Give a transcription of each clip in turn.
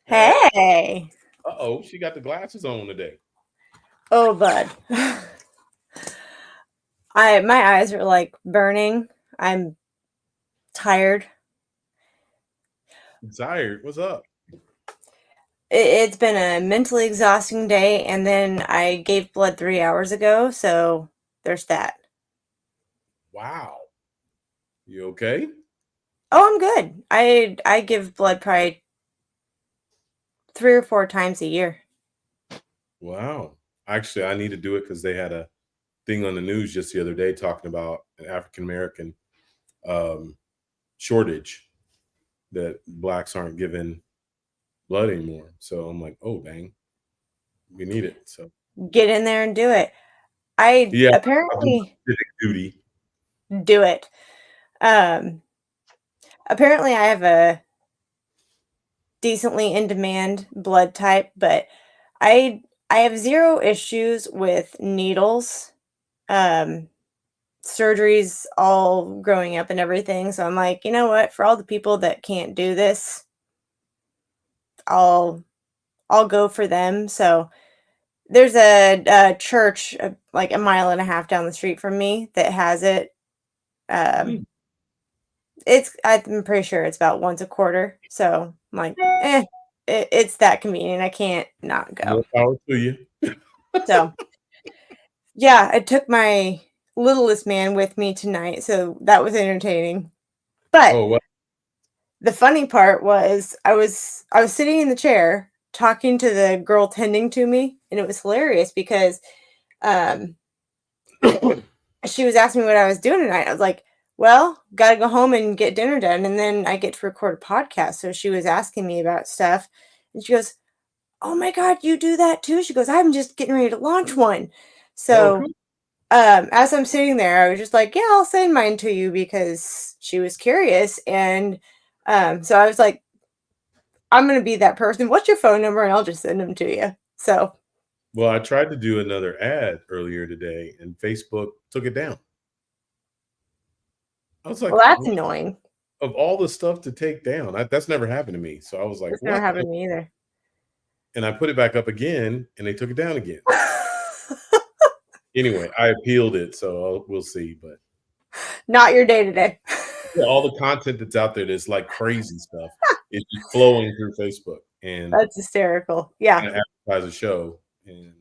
Hey. Hey. Uh-oh, she got the glasses on today. Oh, bud. I my eyes are like burning. I'm tired. Tired. What's up? It's been a mentally exhausting day, and then I gave blood 3 hours ago, so there's that. Wow. You okay? Oh, I'm good. I give blood probably 3 or 4 times a year. Wow. Actually, I need to do it because they had a thing on the news just the other day talking about an African American um, shortage that blacks aren't given blood anymore. So I'm like, oh dang, we need it. So Get in there and do it. I yeah, I'll do apparently my civic duty. do it. Um, apparently I have a decently in demand blood type, but I I have zero issues with needles, um, surgeries all growing up and everything. So I'm like, you know what? For all the people that can't do this, I'll I'll go for them. So there's a church like a mile and a half down the street from me that has it. Hmm. Um, I'm pretty sure it's about once a quarter. So I'm like, it's that convenient. I can't not More go. power to you. So yeah, I took my littlest man with me tonight, so that was entertaining. But Oh, well, the funny part was I was sitting in the chair talking to the girl tending to me, and it was hilarious because um she was asking me what I was doing tonight. I was like, "Well, got to go home and get dinner done, and then I get to record a podcast." So she was asking me about stuff, and she goes, "Oh my god, you do that too?" She goes, "I'm just getting ready to launch one." oh, So cool. as I'm sitting there, I was just like, "Yeah, I'll send mine to you," because she was curious, and so I was like, "I'm gonna be that person. What's your phone number?" And I'll just send them to you. So, Well, I tried to do another ad earlier today, and Facebook took it down. I was well, like, that's annoying. of all the stuff to take down. That's never happened to me. So I was like, That's never what? happened to me either. And I put it back up again and they took it down again. Anyway, I appealed it. So we'll see. But Not your day today. yeah, all the content that's out there that's like crazy stuff is just flowing through Facebook and That's hysterical. Yeah, kind of advertise a show. And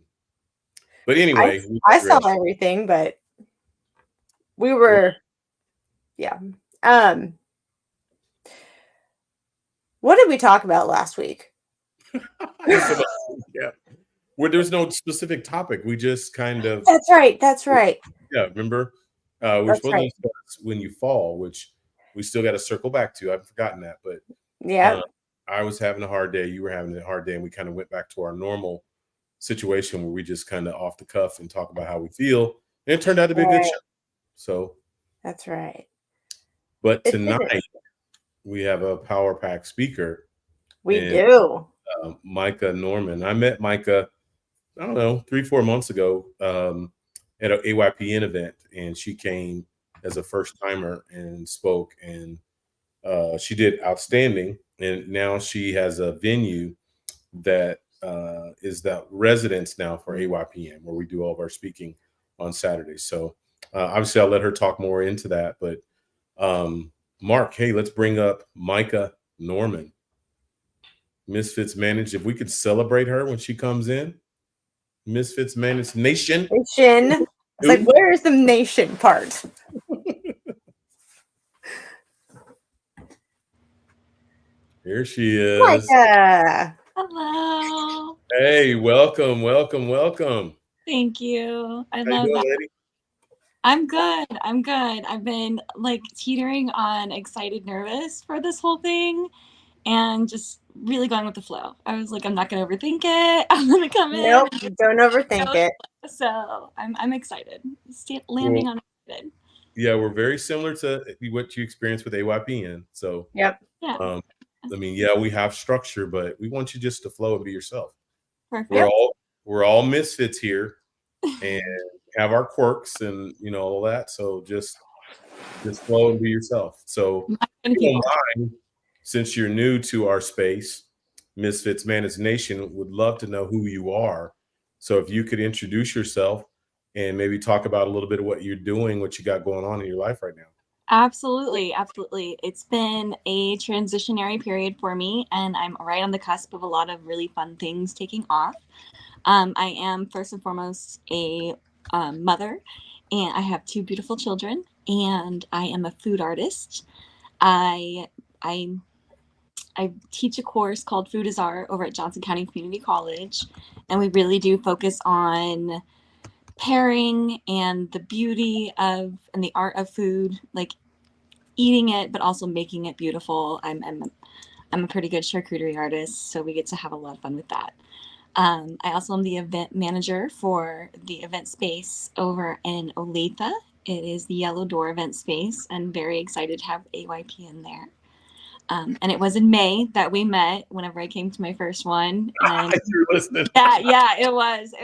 but I anyway, we I saw digress. everything, but we Well, were yeah. Um, what did we talk about last week? just about yeah. Where there's no specific topic. We just kind of That's right. That's right. yeah, remember? We were That's supposed to right. discuss when you fall, which we still got to circle back to. I've forgotten that, but uh, Yep. I was having a hard day. You were having a hard day, and we kind of went back to our normal situation where we just kind of off the cuff and talk about how we feel. And it turned out to be a good Right. show. So, That's right. but It did tonight it. we have a power pack speaker We and do. Micah Norman. I met Micah, I don't know, 3, 4 months ago at an AYPN event, and she came as a first timer and spoke, and she did outstanding. And now she has a venue that is the residence now for AYPN, where we do all of our speaking on Saturdays. So obviously, I'll let her talk more into that. But Mark, hey, let's bring up Micah Norman, Misfits Managed. If we could celebrate her when she comes in, Misfits Managed Nation. Nation. I was like, Dude, where is the nation part? here she is. Micah. Hello. Hey, welcome, welcome, welcome. Thank you. I How you love doing, that. lady? I'm good. I'm good. I've been like teetering on excited, nervous for this whole thing and just really going with the flow. I was like, I'm not gonna overthink it. I'm gonna come in Nope. and just Don't go overthink with it. the flow. So I'm excited. Well, Landing on excited. yeah, we're very similar to what you experienced with AYPN. So, Yep. Yeah. um, I mean, yeah, we have structure, but we want you just to flow and be yourself. We're Perfect. Yep. all we're all misfits here, and have our quirks and all that. So just flow and be yourself. So, And if you people. don't mind, since you're new to our space, Misfits Managed Nation would love to know who you are. So if you could introduce yourself and maybe talk about a little bit of what you're doing, what you got going on in your life right now. Absolutely, absolutely. It's been a transitionary period for me, and I'm right on the cusp of a lot of really fun things taking off. I am first and foremost a mother, and I have 2 beautiful children, and I am a food artist. I I I teach a course called Food is Art over at Johnson County Community College, and we really do focus on pairing and the beauty of and the art of food, like eating it, but also making it beautiful. I'm a pretty good charcuterie artist, so we get to have a lot of fun with that. I also am the event manager for the event space over in Olathe. It is the Yellow Door event space, and very excited to have AYP in there. And it was in May that we met whenever I came to my first one. And You're listening. yeah, it was.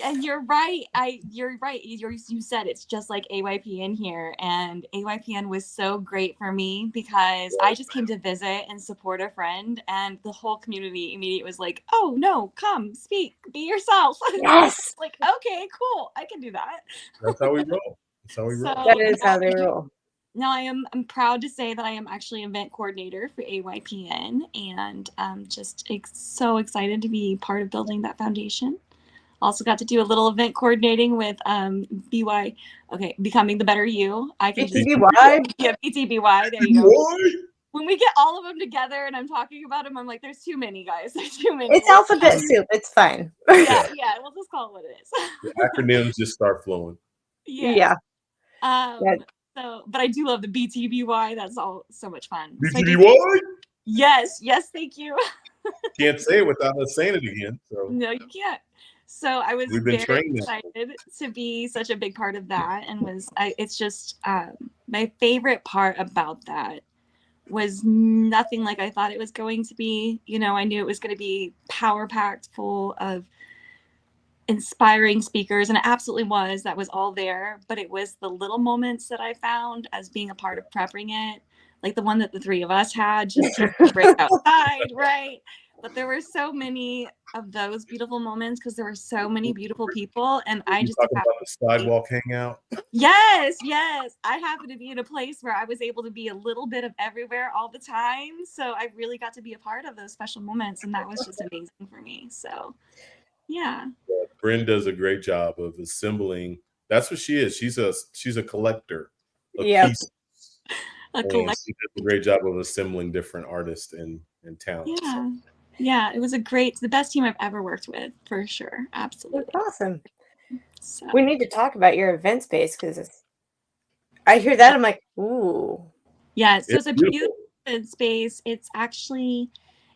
And you're right. You're right. You said it's just like AYPN here, and AYPN was so great for me because I just came to visit and support a friend, and the whole community immediately was like, "Oh no, come speak, be yourself." Yes. Like, okay, cool, I can do that. That's how we roll. That's how we roll. That is how they roll. Now I'm proud to say that I am actually event coordinator for AYPN, and I'm just so excited to be part of building that foundation. Also got to do a little event coordinating with BY. Okay, Becoming the Better You. I can BTBY? Yeah, BTBY. There you go. When we get all of them together and I'm talking about them, I'm like, there's too many, guys. There's too many. It's alphabet soup. It's fine. Yeah, we'll just call it what it is. The acronyms just start flowing. Yeah. So, but I do love the BTBY. That's all so much fun. BTBY? Yes, thank you. Can't say it without us saying it again. So. No, you can't. So I was very excited to be such a big part of that, and it's just my favorite part about that was nothing like I thought it was going to be. You know, I knew it was going to be power packed, full of inspiring speakers, and it absolutely was. That was all there, but it was the little moments that I found as being a part of prepping it, like the one that the 3 of us had, just to break outside, right? But there were so many of those beautiful moments because there were so many beautiful people, and I just talking about the sidewalk hangout. Yes. I happened to be in a place where I was able to be a little bit of everywhere all the time, so I really got to be a part of those special moments, and that was just amazing for me. So, yeah. Bryn does a great job of assembling. That's what she is. She's a collector of pieces. She does a great job of assembling different artists and talents. Yeah, it was the best team I've ever worked with, for sure. Absolutely. That's awesome. So. We need to talk about your event space because I hear that I'm like, ooh. Yeah, so it's a beautiful event space. It's actually,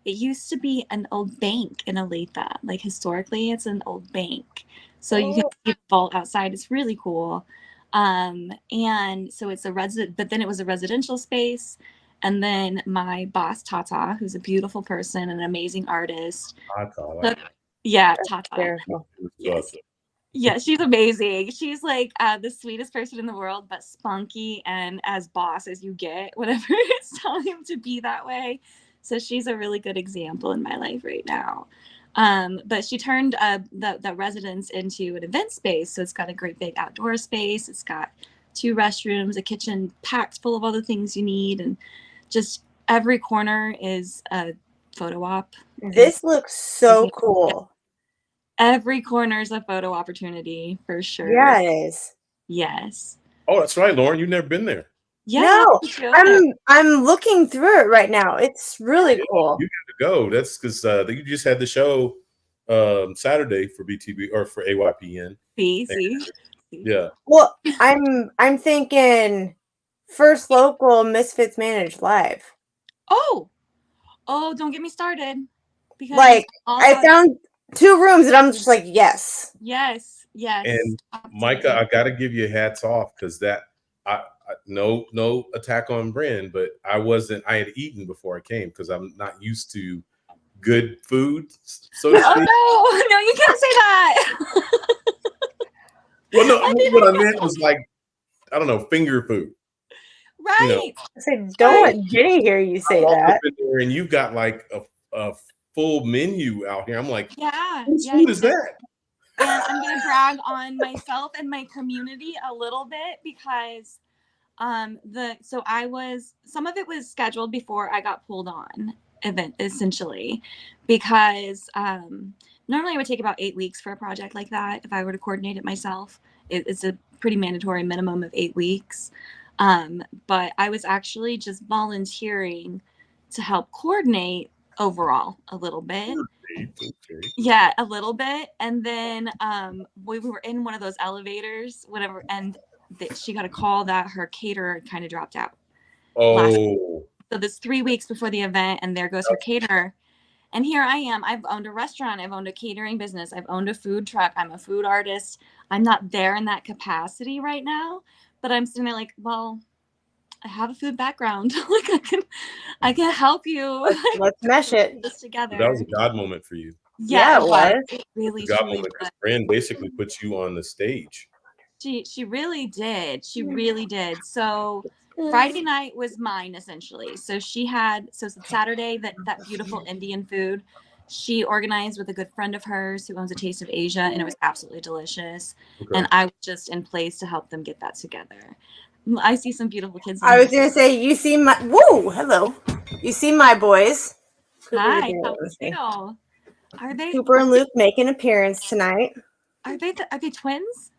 it used to be an old bank in Olathe. Like historically, it's an old bank. So you can see the vault outside. It's really cool. And so it's but then it was a residential space. And then my boss, Tata, who's a beautiful person, an amazing artist. Tata. Yes. Yeah, she's amazing. She's like the sweetest person in the world, but spunky and as boss as you get whenever it's time to be that way. So she's a really good example in my life right now. But she turned the residence into an event space. So it's got a great big outdoor space. It's got 2 restrooms, a kitchen packed full of all the things you need, and just every corner is a photo op. This looks so cool. Every corner is a photo opportunity for sure. Yeah, it is. Yes. Oh, that's right, Lauren. You've never been there. Yeah, no, I'm looking through it right now. It's really cool. You got to go. That's because you just had the show Saturday for BTB or for AYPN. See. Yeah. Well, I'm thinking first local Misfits Managed live. Oh, don't get me started. Because like I found 2 rooms and I'm just like, yes. And Micah, I got to give you hats off because no attack on Bryn, but I had eaten before I came because I'm not used to good food, so to speak. Oh, no, you can't say that. Well, no, what I meant was like, I don't know, finger food. Right. I said, don't let Jenny hear you say walk that. up in there and you've got like a full menu out here. I'm like, Yeah. whose Yeah. food is that? And I'm gonna brag on myself and my community a little bit because so I was, some of it was scheduled before I got pulled on event, essentially, because normally it would take about 8 weeks for a project like that if I were to coordinate it myself. It's a pretty mandatory minimum of 8 weeks. But I was actually just volunteering to help coordinate overall a little bit. Okay. Yeah, a little bit. And then we were in one of those elevators, whatever, and she got a call that her caterer kind of dropped out. Oh, So this 3 weeks before the event, and there goes her caterer. And here I am. I've owned a restaurant. I've owned a catering business. I've owned a food truck. I'm a food artist. I'm not there in that capacity right now, but I'm sitting there like, well, I have a food background. Like I can help you. Let's mesh it. Put this that together. was a God moment for you. Yeah, it was. It really, A God truly moment was. because Fran basically put you on the stage. She really did. She really did. So Friday night was mine essentially. So Saturday, that beautiful Indian food, she organized with a good friend of hers who owns a Taste of Asia, and it was absolutely delicious. Okay. And I was just in place to help them get that together. I see some beautiful kids. I was going to say, you see my, whoa, hello. You see my boys. Hi, how are you? Are they Cooper and Luke make an appearance tonight. are they twins?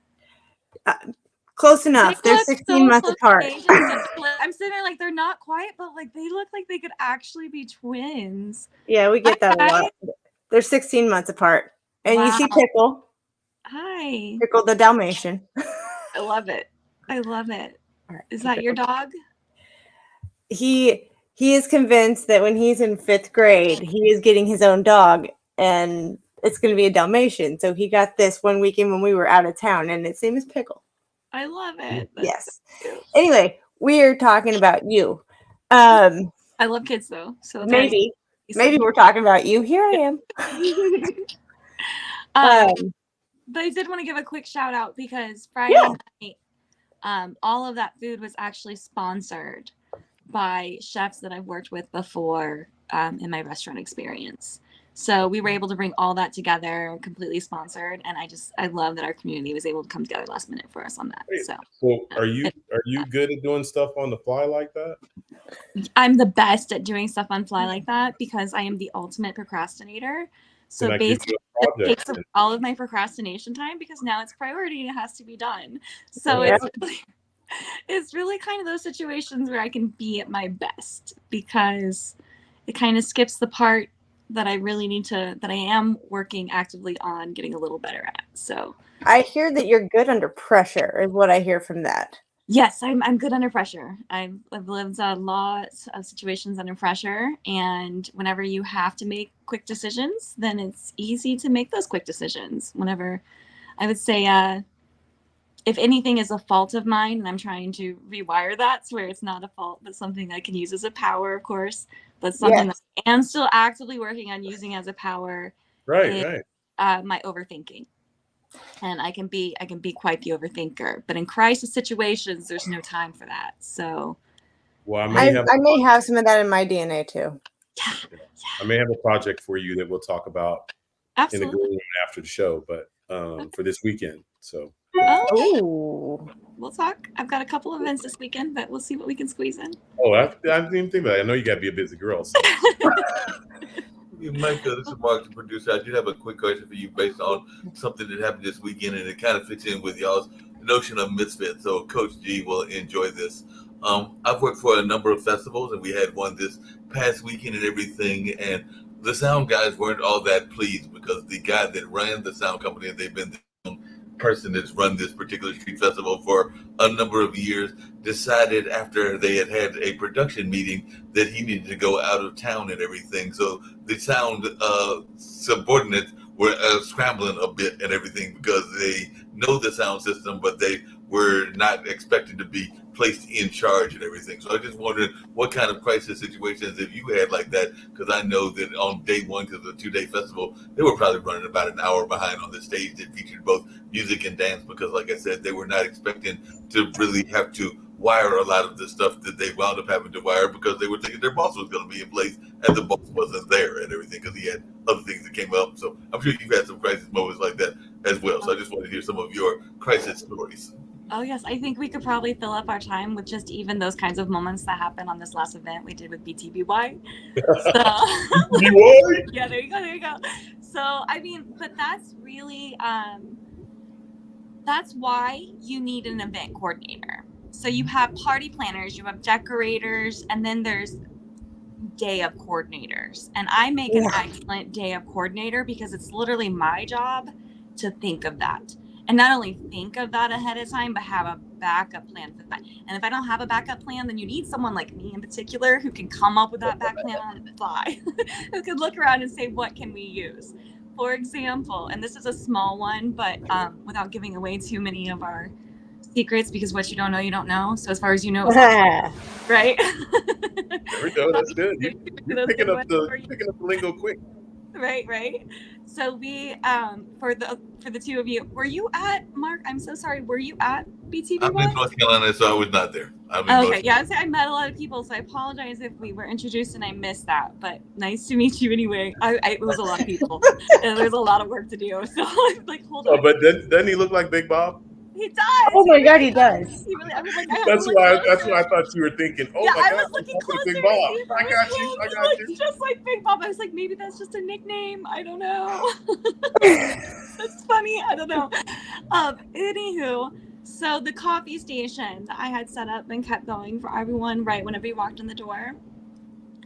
Close enough. They're look 16 months close apart. to age and I'm sitting there like they're not quiet, but like they look like they could actually be twins. Yeah, we get that a lot. They're 16 months apart. And you see Pickle. Hi. Pickle the Dalmatian. I love it. I love it. Is that your dog? He is convinced that when he's in 5th grade, he is getting his own dog, and it's going to be a Dalmatian. So he got this one weekend when we were out of town, and its name is Pickle. I love it. Yes. So anyway, we are talking about you. I love kids though. So maybe we're talking about you. Here I am. But I did want to give a quick shout out because Friday night, all of that food was actually sponsored by chefs that I've worked with before in my restaurant experience. So we were able to bring all that together, completely sponsored, and I love that our community was able to come together last minute for us on that. So are you good at doing stuff on the fly like that? I'm the best at doing stuff on fly like that because I am the ultimate procrastinator. So basically, it takes up all of my procrastination time because now it's priority and it has to be done. So it's really kind of those situations where I can be at my best because it kind of skips the part that I really need to, that I am working actively on getting a little better at. So I hear that you're good under pressure is what I hear from that. Yes, I'm good under pressure. I've lived a lot of situations under pressure, and whenever you have to make quick decisions, then it's easy to make those quick decisions. Whenever I would say, if anything is a fault of mine, and I'm trying to rewire that to where it's not a fault, but something I can use as a power, of course, but something that I am still actively working on using as a power. Right. My overthinking. And I can be quite the overthinker, but in crisis situations, there's no time for that. So, well, I may have some of that in my DNA too. Yeah. I may have a project for you that we'll talk about in the green room after the show, but for this weekend. So, we'll talk. I've got a couple of events this weekend, but we'll see what we can squeeze in. Oh, I didn't even think about it. I know you got to be a busy girl. So. Micah, this is Mark, the producer. I do have a quick question for you based on something that happened this weekend, and it kind of fits in with y'all's notion of Misfits. So Coach G will enjoy this. I've worked for a number of festivals, and we had one this past weekend and everything, and the sound guys weren't all that pleased because the guy that ran the sound company, and they've been the person that's run this particular street festival for a number of years, decided after they had a production meeting that he needed to go out of town and everything. So the sound subordinates were scrambling a bit and everything because they know the sound system, but they were not expected to be placed in charge and everything. So I just wondered what kind of crisis situations have you had like that? Because I know that on day one, because of the 2-day festival, they were probably running about an hour behind on the stage that featured both music and dance because, like I said, they were not expecting to really have to wire a lot of the stuff that they wound up having to wire because they were thinking their boss was going to be in place and the boss wasn't there and everything because he had other things that came up. So I'm sure you've had some crisis moments like that as well. So I just want to hear some of your crisis stories. Oh yes, I think we could probably fill up our time with just even those kinds of moments that happened on this last event we did with BTBY. So yeah, there you go. So I mean, but that's really that's why you need an event coordinator. So you have party planners, you have decorators, and then there's day of coordinators. And I make an excellent day of coordinator because it's literally my job to think of that. And not only think of that ahead of time, but have a backup plan for that. And if I don't have a backup plan, then you need someone like me in particular who can come up with that back plan on the fly, who can look around and say, what can we use? For example, and this is a small one, but without giving away too many of our secrets, because what you don't know, you don't know. So as far as you know, right? There we go. That's good. You're picking up the lingo quick. Right. So we for the two of you, were you at Mark? I'm so sorry. Were you at BTBY? I'm in North Carolina, so I was not there. Okay, yeah, I met a lot of people, so I apologize if we were introduced and I missed that. But nice to meet you anyway. It was a lot of people, and there's a lot of work to do. So I'm like, hold on. Oh, but doesn't he look like Big Bob? He does. Oh my God, he does. He really, I was like, that's why I thought you were thinking. Oh yeah, my God, I was looking closer. Big Bob. I got you. Just like Big Bob. I was like, maybe that's just a nickname. I don't know. That's funny. I don't know. Anywho, so the coffee station that I had set up and kept going for everyone right whenever you walked in the door,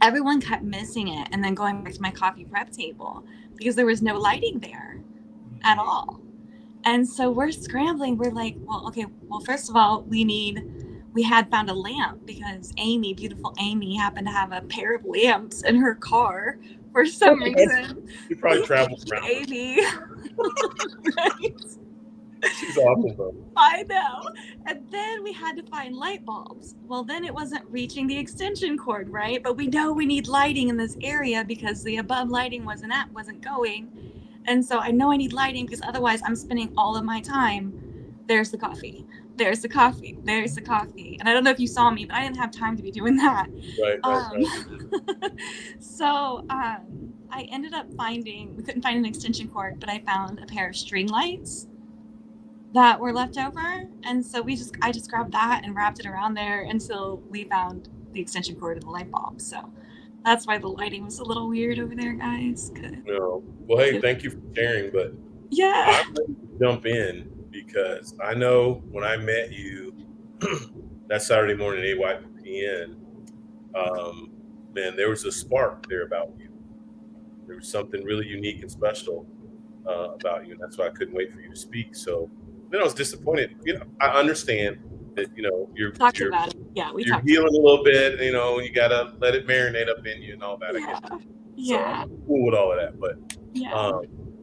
everyone kept missing it and then going back to my coffee prep table because there was no lighting there at all. And so we're scrambling. We're like, well, first of all, we had found a lamp because beautiful Amy, happened to have a pair of lamps in her car for some reason. You probably traveled around. Amy. Right? She's awesome, though. I know. And then we had to find light bulbs. Well, then it wasn't reaching the extension cord, right? But we know we need lighting in this area because the above lighting wasn't going. And so I know I need lighting because otherwise I'm spending all of my time. There's the coffee. There's the coffee. There's the coffee. And I don't know if you saw me, but I didn't have time to be doing that. Right. So I ended up we couldn't find an extension cord, but I found a pair of string lights that were left over. And so I just grabbed that and wrapped it around there until we found the extension cord and the light bulb. So that's why the lighting was a little weird over there, guys. No. Well, hey, thank you for sharing, but yeah, I'm ready to jump in because I know when I met you that Saturday morning at AYPN, man, there was a spark there about you. There was something really unique and special about you, and that's why I couldn't wait for you to speak. So then I was disappointed. I understand that you're about it. Yeah, you're healing a little bit. You gotta let it marinate up in you and all that. Yeah. So I'm cool with all of that, but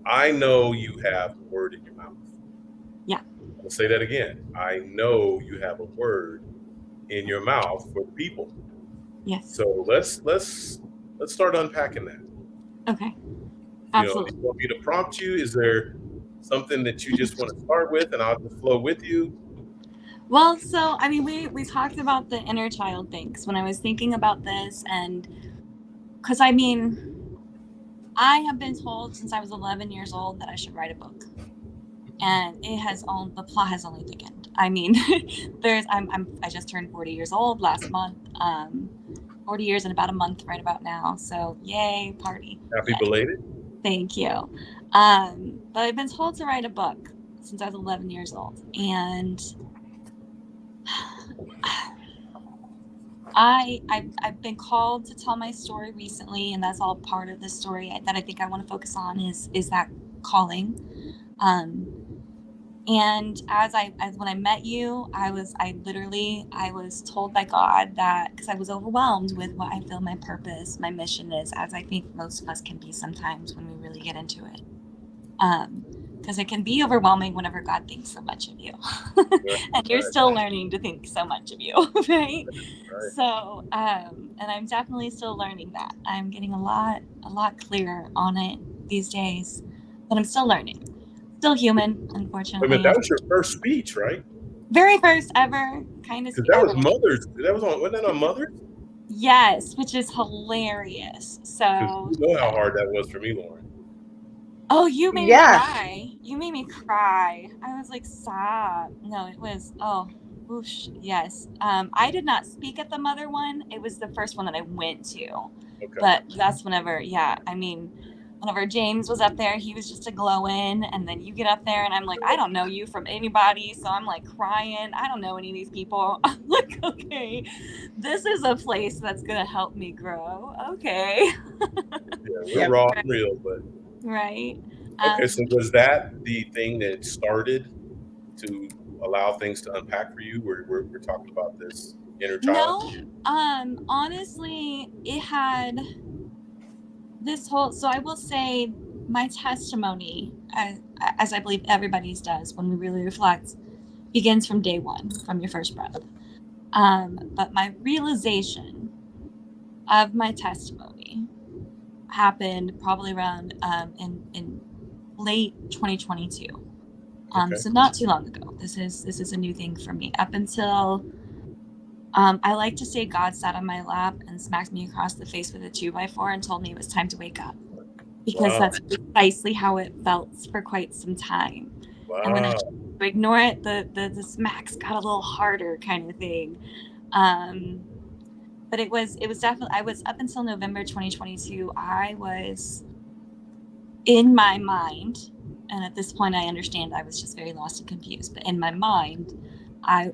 I know you have a word in your mouth. Yeah. I'll say that again. I know you have a word in your mouth for the people. Yes. So let's start unpacking that. Okay. Absolutely. You want me to prompt you? Is there something that you just want to start with, and I'll just flow with you? Well, so I mean, we talked about the inner child things when I was thinking about this, and because I mean, I have been told since I was 11 years old that I should write a book, and the plot has only thickened. I mean, I just turned 40 years old last month. 40 years in about a month right about now. So yay, party. Happy belated. Thank you. But I've been told to write a book since I was 11 years old, and I've been called to tell my story recently, and that's all part of the story that I think I want to focus on is that calling. And when I met you, I was told by God that, because I was overwhelmed with what I feel my purpose, my mission is, as I think most of us can be sometimes when we really get into it. Because it can be overwhelming whenever God thinks so much of you, and you're still learning to think so much of you, right? So, and I'm definitely still learning that. I'm getting a lot clearer on it these days, but I'm still learning. Still human, unfortunately. Wait a minute, that was your first speech, right? Very first ever kind of. Because that was Mother's. That was on. Wasn't that on Mother's? Yes, which is hilarious. Because So you know how hard that was for me, Lauren. oh, you made me cry. You made me cry. I was like, stop. No, it was, oh, whoosh, yes. I did not speak at the Mother one. It was the first one that I went to. Okay. But that's whenever, yeah, I mean, whenever James was up there, he was just a glow in. And then you get up there and I'm like, I don't know you from anybody. So I'm like crying. I don't know any of these people. I'm like, okay, this is a place that's going to help me grow. Okay. Yeah, we're raw and real, but. Right. Okay, so was that the thing that started to allow things to unpack for you? We're talking about this inner child? No, honestly, it had this whole, so I will say my testimony, as I believe everybody's does when we really reflect, begins from day one, from your first breath. But my realization of my testimony happened probably around in late 2022. Okay. So not too long ago. This is a new thing for me. Up until I like to say God sat on my lap and smacked me across the face with a 2x4 and told me it was time to wake up. Because that's precisely how it felt for quite some time. Wow. And when I tried to ignore it, the smacks got a little harder kind of thing. But it was definitely, I was up until November 2022, I was in my mind, and at this point I understand I was just very lost and confused, but in my mind, I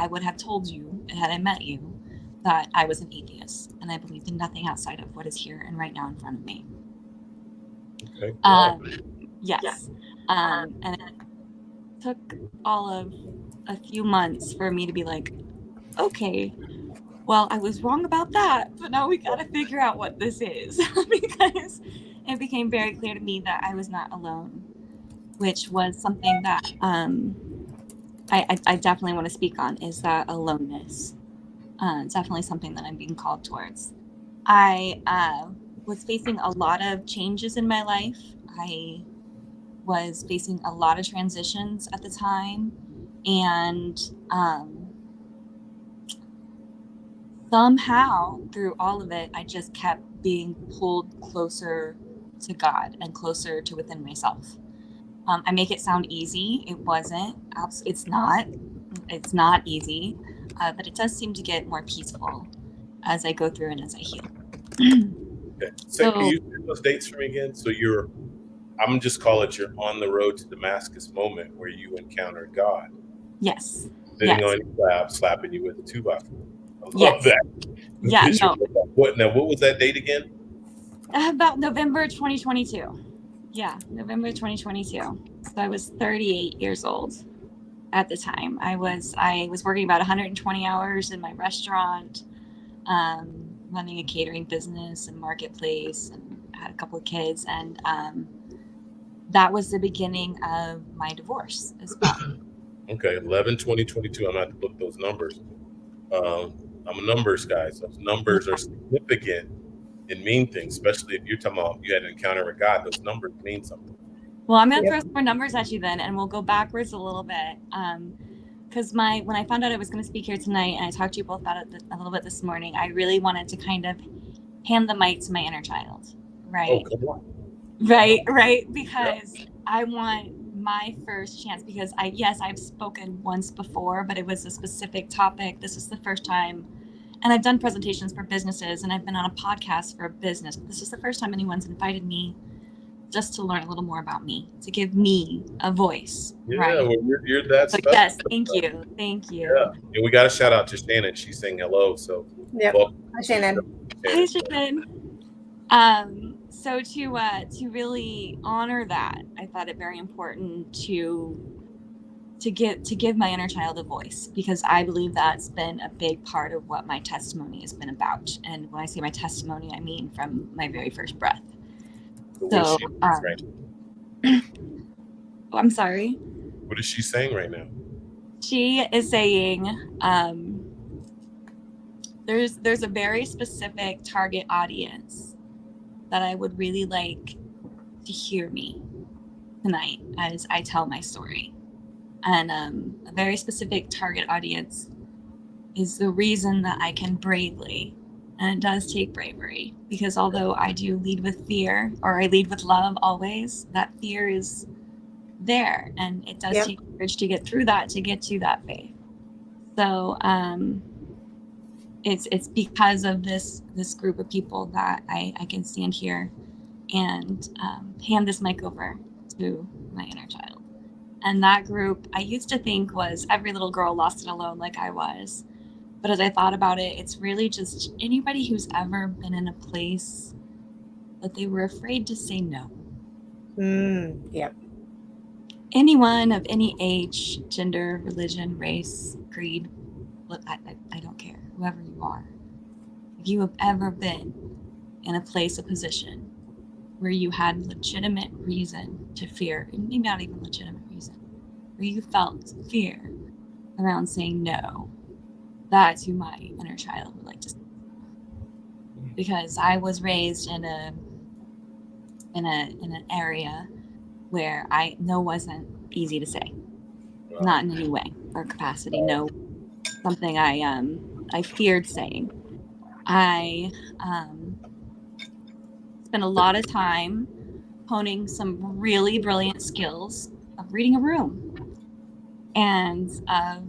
would have told you, had I met you, that I was an atheist, and I believed in nothing outside of what is here and right now in front of me. Okay. Yes. And it took all of a few months for me to be like, okay, well, I was wrong about that, but now we got to figure out what this is. Because it became very clear to me that I was not alone, which was something that I definitely want to speak on, is that aloneness. Definitely something that I'm being called towards. I was facing a lot of changes in my life. I was facing a lot of transitions at the time, and somehow through all of it, I just kept being pulled closer to God and closer to within myself. I make it sound easy. It wasn't. It's not. It's not easy, but it does seem to get more peaceful as I go through and as I heal. Okay. So can you say those dates for me again? So I'm gonna just call it your on the road to Damascus moment where you encountered God. Yes. Sitting on your lap, slapping you with a 2x4. I love that. Yeah. No. What was that date again? About November 2022. Yeah, November 2022. So I was 38 years old at the time. I was working about 120 hours in my restaurant, running a catering business and marketplace, and had a couple of kids, and that was the beginning of my divorce as well. Okay, 11/20/22. I'm gonna have to look those numbers. I'm a numbers guy, so those numbers are significant and mean things, especially if you're talking about you had an encounter with God. Those numbers mean something. Well, I'm gonna throw some more numbers at you then, and we'll go backwards a little bit. Because when I found out I was going to speak here tonight, and I talked to you both about it a little bit this morning, I really wanted to kind of hand the mic to my inner child, right? Oh, come on. Right, because I want my first chance, because I've spoken once before, but it was a specific topic. This is the first time, and I've done presentations for businesses, and I've been on a podcast for a business, but this is the first time anyone's invited me just to learn a little more about me, to give me a voice. Yeah, right? well, you're that special. Yes, thank you. Yeah, and we got a shout out to Shannon. She's saying hello. So, Hi, Shannon. Hi, Shannon. So to really honor that, I thought it very important to give my inner child a voice, because I believe that's been a big part of what my testimony has been about. And when I say my testimony, I mean from my very first breath. So, I'm sorry. What is she saying right now? She is saying, there's a very specific target audience that I would really like to hear me tonight as I tell my story. And a very specific target audience is the reason that I can bravely, and it does take bravery, because although I do lead with fear, or I lead with love always, that fear is there, and it does take courage to get through that, to get to that faith. So it's because of this group of people that I can stand here and hand this mic over to my inner child. And that group, I used to think was every little girl lost and alone like I was. But as I thought about it, it's really just anybody who's ever been in a place that they were afraid to say no. Yep. Anyone of any age, gender, religion, race, creed, I don't care, whoever you are. If you have ever been in a place, a position where you had legitimate reason to fear, and maybe not even legitimate reason, where you felt fear around saying no, that's who my inner child would like to see. Because I was raised in an area where no wasn't easy to say. Wow. Not in any way or capacity. No, something I feared saying. I spent a lot of time honing some really brilliant skills of reading a room and of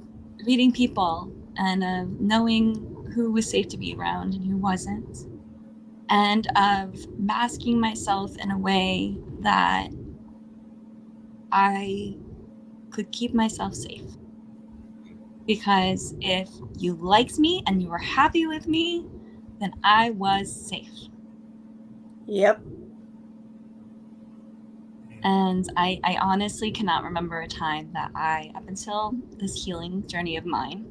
reading people and of knowing who was safe to be around and who wasn't, and of masking myself in a way that I could keep myself safe. Because if you liked me and you were happy with me, then I was safe. Yep. And I honestly cannot remember a time that up until this healing journey of mine,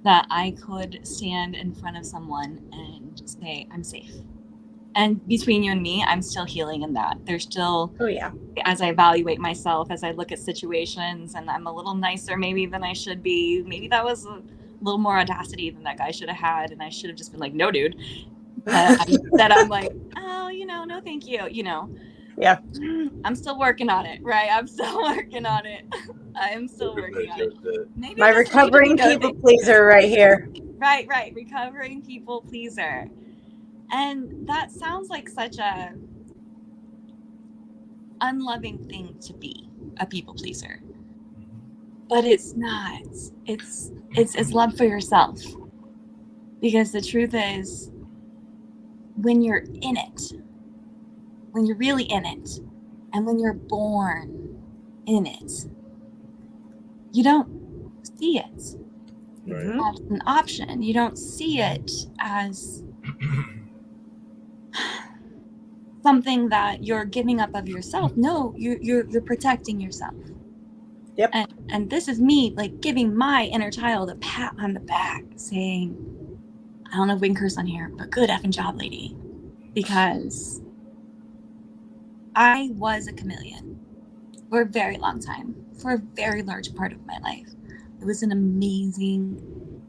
that I could stand in front of someone and say, I'm safe. And between you and me, I'm still healing in that. There's still, as I evaluate myself, as I look at situations, and I'm a little nicer maybe than I should be. Maybe that was a little more audacity than that guy should have had, and I should have just been like, no, dude. That I'm like, oh, no, thank you, Yeah. I'm still working on it, right? I'm still working on it. I am still working on it. Maybe my recovering people pleaser right here. Right. Recovering people pleaser. And that sounds like such a unloving thing to be, a people pleaser. But it's not. It's love for yourself. Because the truth is, when you're in it, when you're really in it, and when you're born in it, you don't see it as an option. You don't see it as something that you're giving up of yourself. No, you're protecting yourself. Yep. And this is me like giving my inner child a pat on the back, saying, I don't know if we can curse on here, but good effing job, lady. Because I was a chameleon for a very long time, for a very large part of my life. It was an amazing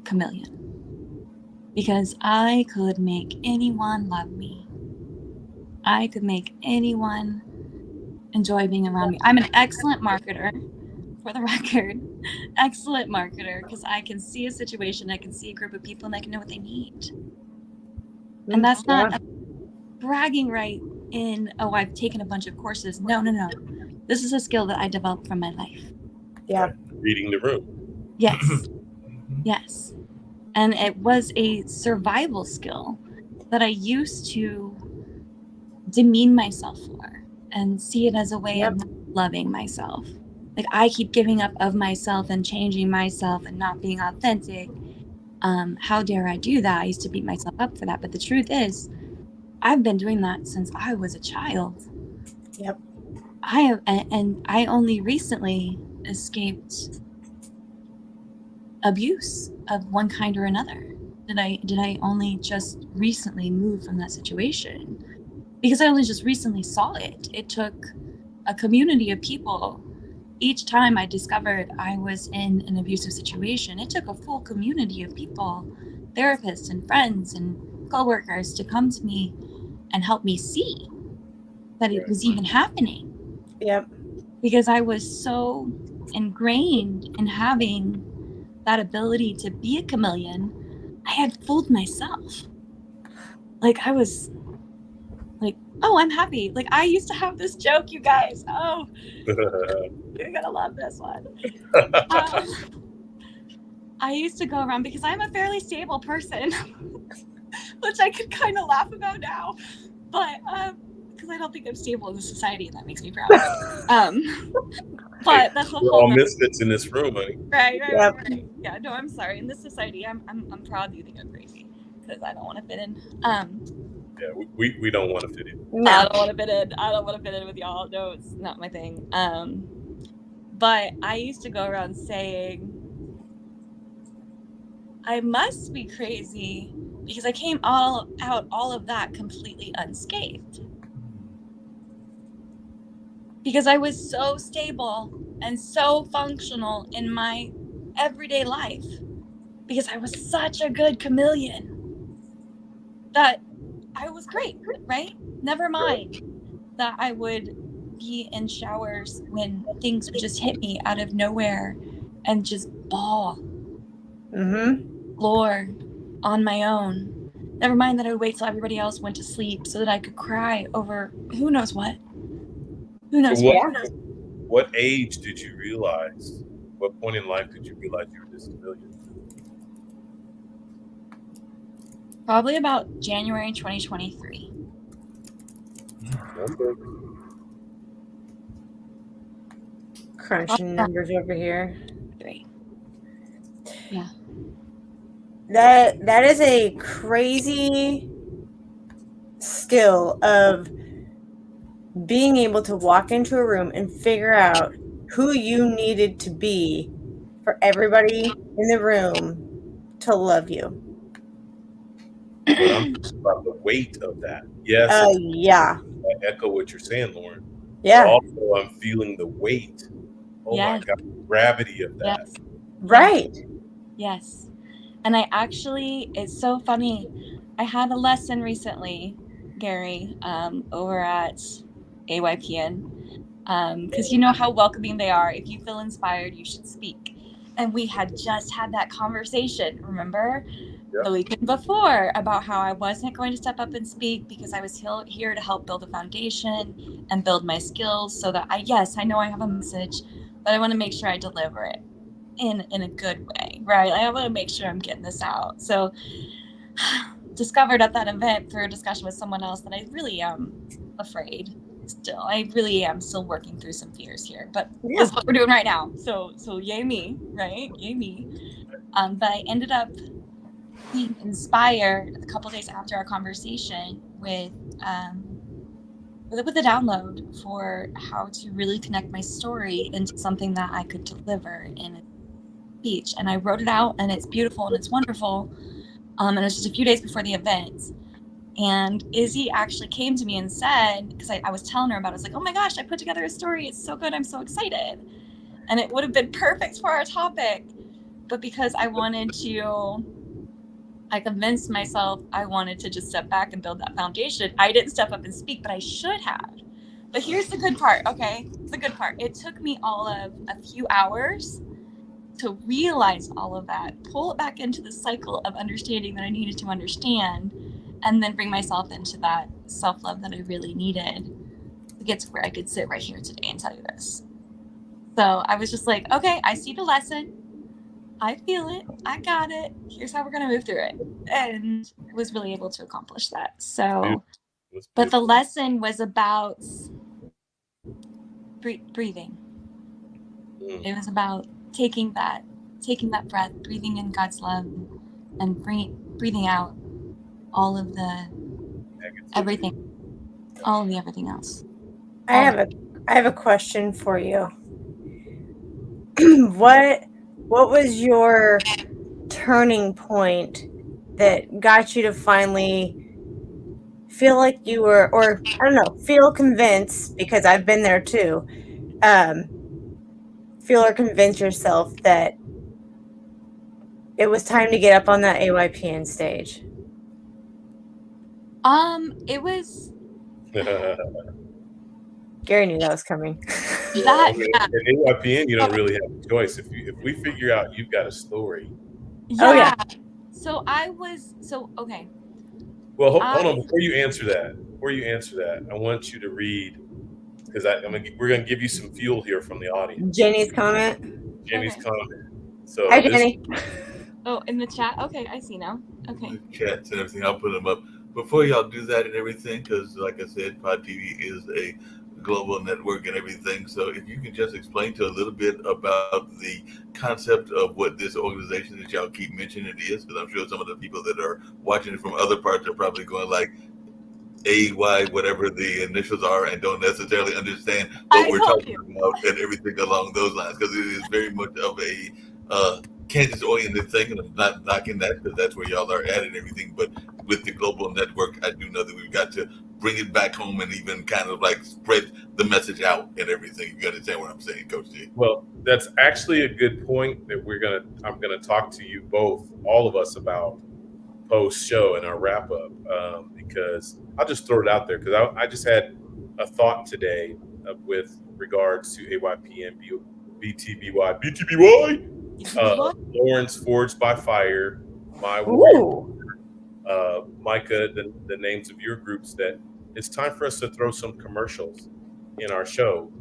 chameleon because I could make anyone love me. I could make anyone enjoy being around me. I'm an excellent marketer, for the record. Excellent marketer, because I can see a situation, I can see a group of people, and I can know what they need. And that's not a bragging right in, oh, I've taken a bunch of courses. No. This is a skill that I developed from my life. Yeah. Reading the room. Yes. And it was a survival skill that I used to demean myself for and see it as a way of loving myself. Like, I keep giving up of myself and changing myself and not being authentic. How dare I do that? I used to beat myself up for that. But the truth is, I've been doing that since I was a child. Yep. I only recently escaped abuse of one kind or another. Did I only just recently move from that situation? Because I only just recently saw it. It took a community of people. Each time I discovered I was in an abusive situation, it took a full community of people, therapists and friends and coworkers, to come to me and help me see that it was even happening. Yep. Because I was so ingrained in having that ability to be a chameleon, I had fooled myself. Like, I was like, oh, I'm happy. Like, I used to have this joke, you guys. Oh, you're gonna love this one. I used to go around, because I'm a fairly stable person, which I could kind of laugh about now, but because I don't think I'm stable in the society, and that makes me proud. But that's a We're whole all misfits in this room, honey. right. Yep. Yeah, no, I'm sorry. In this society, I'm proud you think I'm crazy, because I don't want to fit in. Yeah, we don't want to fit in. I No. don't want to fit in. I don't want to fit in with y'all. No, it's not my thing. But I used to go around saying, I must be crazy because I came out all of that completely unscathed. Because I was so stable and so functional in my everyday life. Because I was such a good chameleon that I was great, right? Never mind that I would be in showers when things would just hit me out of nowhere and just bawl. Floor on my own. Never mind that I would wait till everybody else went to sleep so that I could cry over who knows what. Who knows So what. what age did you realize? What point in life did you realize you were this chameleon? Probably about January 2023. Okay. Crunching numbers over here. Great. Yeah. That is a crazy skill of being able to walk into a room and figure out who you needed to be for everybody in the room to love you. But I'm talking about the weight of that. Yes, Yeah. I echo what you're saying, Lauren. Yeah. But also, I'm feeling the weight. Oh my Yes. God, the gravity of that. Yes. Right. Yes. And I actually, it's so funny. I had a lesson recently, Gary, over at AYPN, because you know how welcoming they are. If you feel inspired, you should speak. And we had just had that conversation, remember? Yep. The weekend before, about how I wasn't going to step up and speak because I was here to help build a foundation and build my skills so that I know I have a message, but I want to make sure I deliver it in a good way, right? I want to make sure I'm getting this out. So discovered at that event through a discussion with someone else that I really am afraid still. I really am still working through some fears here, but this is what we're doing right now. So yay me, right? Yay me. But I ended up being inspired a couple days after our conversation with a download for how to really connect my story into something that I could deliver in a speech. And I wrote it out, and it's beautiful and it's wonderful. And it was just a few days before the event. And Izzy actually came to me and said, because I was telling her about it, I was like, oh my gosh, I put together a story. It's so good. I'm so excited. And it would have been perfect for our topic. But because I convinced myself I wanted to just step back and build that foundation. I didn't step up and speak, but I should have. But here's the good part, okay? The good part. It took me all of a few hours to realize all of that, pull it back into the cycle of understanding that I needed to understand, and then bring myself into that self-love that I really needed to get to where I could sit right here today and tell you this. So I was just like, okay, I see the lesson. I feel it. I got it. Here's how we're going to move through it. And was really able to accomplish that. So, but the lesson was about breathing. It was about taking that breath, breathing in God's love, and breathing out all of the everything else. I have a question for you. What was your turning point that got you to finally feel like you were, or I don't know, feel convinced, because I've been there too, feel or convince yourself that it was time to get up on that AYPN stage? It was Gary knew that was coming. That, I mean, yeah. at AYPN, you don't really have a choice. If we figure out you've got a story. Oh, yeah. So okay. Well, hold on. Before you answer that, I want you to read, because we're gonna give you some fuel here from the audience. Jenny's comment. Jenny's Okay. comment. So Hi, this, Jenny. Oh, in the chat. Okay, I see now. Okay. Chats and everything. I'll put them up before y'all do that and everything, because like I said, Pod TV is a global network and everything. So if you can just explain to a little bit about the concept of what this organization that y'all keep mentioning is, because I'm sure some of the people that are watching it from other parts are probably going like AY, whatever the initials are, and don't necessarily understand what we're talking about and everything along those lines, because it is very much of a Kansas-oriented thing, and I'm not knocking that because that's where y'all are at and everything. But with the global network, I do know that we've got to bring it back home and even kind of like spread the message out and everything. You understand what I'm saying, Coach G? well, that's actually a good point that I'm gonna talk to you both, all of us, about post show and our wrap up, because I'll just throw it out there because I just had a thought today with regards to AYPN, BTBY, Lawrence Forged by Fire, my warrior, Micah, the names of your groups, that it's time for us to throw some commercials in our show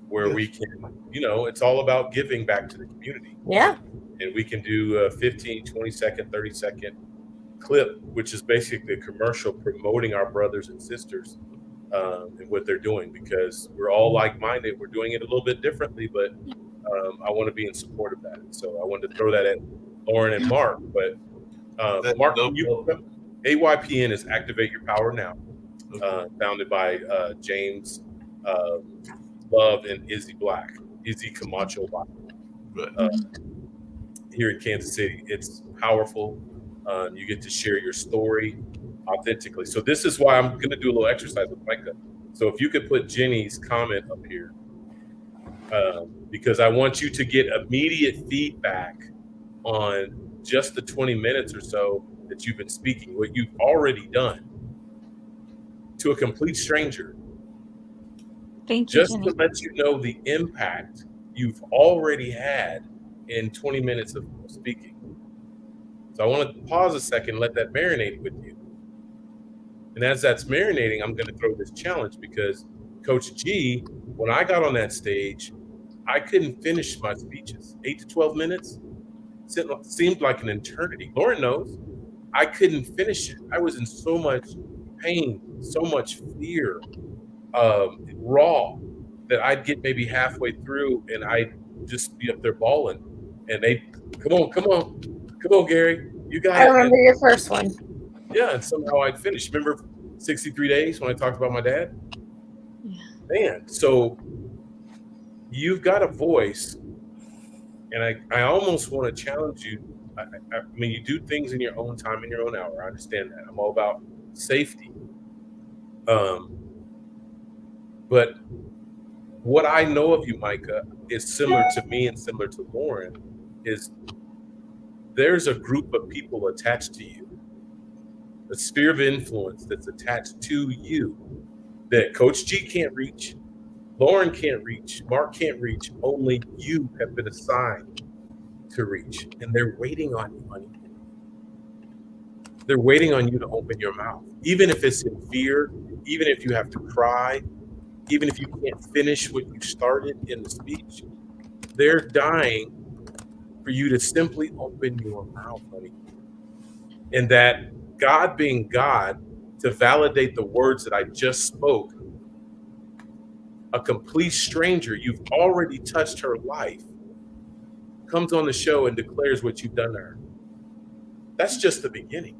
where we can, it's all about giving back to the community. Yeah. And we can do a 15, 20-second, 30-second clip, which is basically a commercial promoting our brothers and sisters and what they're doing, because we're all like-minded. We're doing it a little bit differently, but I want to be in support of that. So I wanted to throw that at Lauren and Mark. But Mark, AYPN is Activate Your Power Now, founded by James Love and Izzy Camacho Black, here in Kansas City. It's powerful. You get to share your story authentically. So this is why I'm going to do a little exercise with Micah. So if you could put Jenny's comment up here, because I want you to get immediate feedback on just the 20 minutes or so that you've been speaking, what you've already done to a complete stranger. Thank you, just Jenny. to let you know the impact you've already had in 20 minutes of speaking. So I want to pause a second, let that marinate with you. And as that's marinating, I'm going to throw this challenge, because Coach G, when I got on that stage, I couldn't finish my speeches. 8 to 12 minutes seemed like an eternity. Lauren knows. I couldn't finish it. I was in so much pain, so much fear, raw, that I'd get maybe halfway through and I'd just be up there bawling. And they, come on, Gary, you got it. I remember your first one. Yeah, and somehow I'd finish. Remember 63 days when I talked about my dad? Yeah. Man, so you've got a voice, and I almost want to challenge you. I mean, you do things in your own time, in your own hour. I understand that. I'm all about safety. But what I know of you, Micah, is similar to me and similar to Lauren, is there's a group of people attached to you, a sphere of influence that's attached to you that Coach G can't reach, Lauren can't reach, Mark can't reach. Only you have been assigned to reach. And they're waiting on you, honey. They're waiting on you to open your mouth. Even if it's in fear, even if you have to cry, even if you can't finish what you started in the speech, they're dying for you to simply open your mouth, honey. And that God being God, to validate the words that I just spoke, a complete stranger, you've already touched her life, comes on the show and declares what you've done to her. That's just the beginning.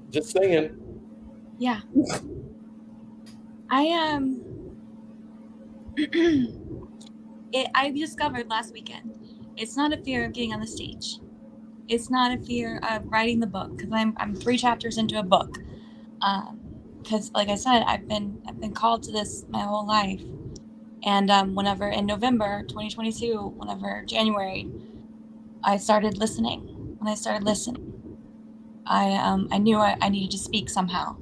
Just saying. Yeah. I discovered last weekend, it's not a fear of getting on the stage. It's not a fear of writing the book, because I'm 3 chapters into a book. Because like I said, I've been called to this my whole life. And whenever in November 2022, whenever January, I started listening. When I started listening, I knew I needed to speak somehow.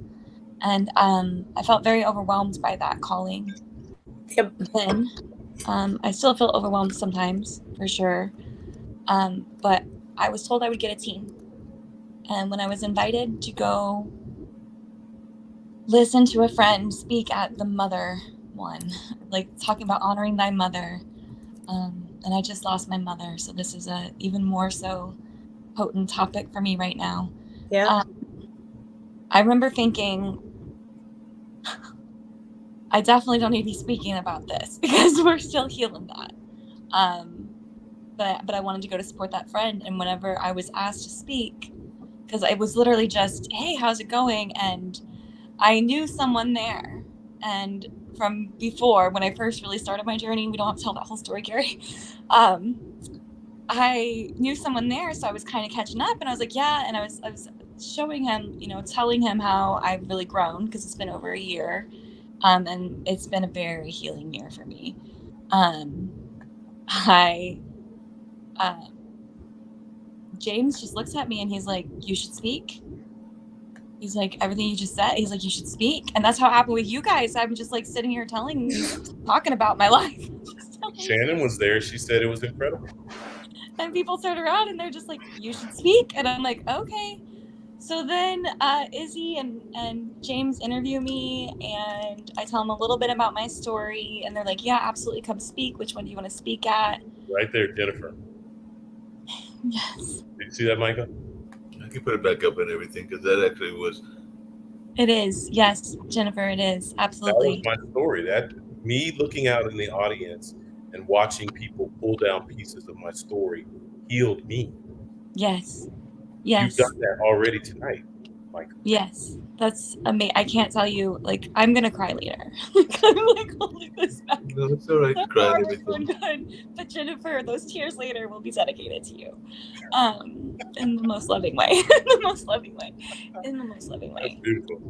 And I felt very overwhelmed by that calling. Yep. Then I still feel overwhelmed sometimes, for sure. But I was told I would get a team. And when I was invited to go listen to a friend speak at the mother one, like talking about honoring thy mother, and I just lost my mother, so this is a even more so potent topic for me right now. Yeah. I remember thinking, I definitely don't need to be speaking about this because we're still healing that. But I wanted to go to support that friend, and whenever I was asked to speak, because it was literally just, hey, how's it going? And I knew someone there, and from before, when I first really started my journey, we don't have to tell that whole story, Carrie. I knew someone there, so I was kind of catching up, and I was like, yeah, and I was showing him, telling him how I've really grown, because it's been over a year, and it's been a very healing year for me. James just looks at me and he's like, you should speak. He's like, everything you just said, he's like, you should speak. And that's how it happened with you guys. I'm just like sitting here talking about my life. Shannon was there. She said it was incredible. And people turn around and they're just like, you should speak. And I'm like, okay. So then Izzy and James interview me, and I tell them a little bit about my story. And they're like, yeah, absolutely, come speak. Which one do you want to speak at? Right there, Jennifer. Yes. Did you see that, Micah? I can put it back up and everything, because that actually was. It is. Yes, Jennifer, it is. Absolutely. That was my story. That me looking out in the audience and watching people pull down pieces of my story healed me. Yes. Yes. You've done that already tonight, Micah. Yes. That's amazing. I can't tell you, like, I'm going to cry later. I'm like holding this back. No, it's all right to cry and everything. Good. But Jennifer, those tears later will be dedicated to you. In the most loving way. In the most loving way. That's beautiful.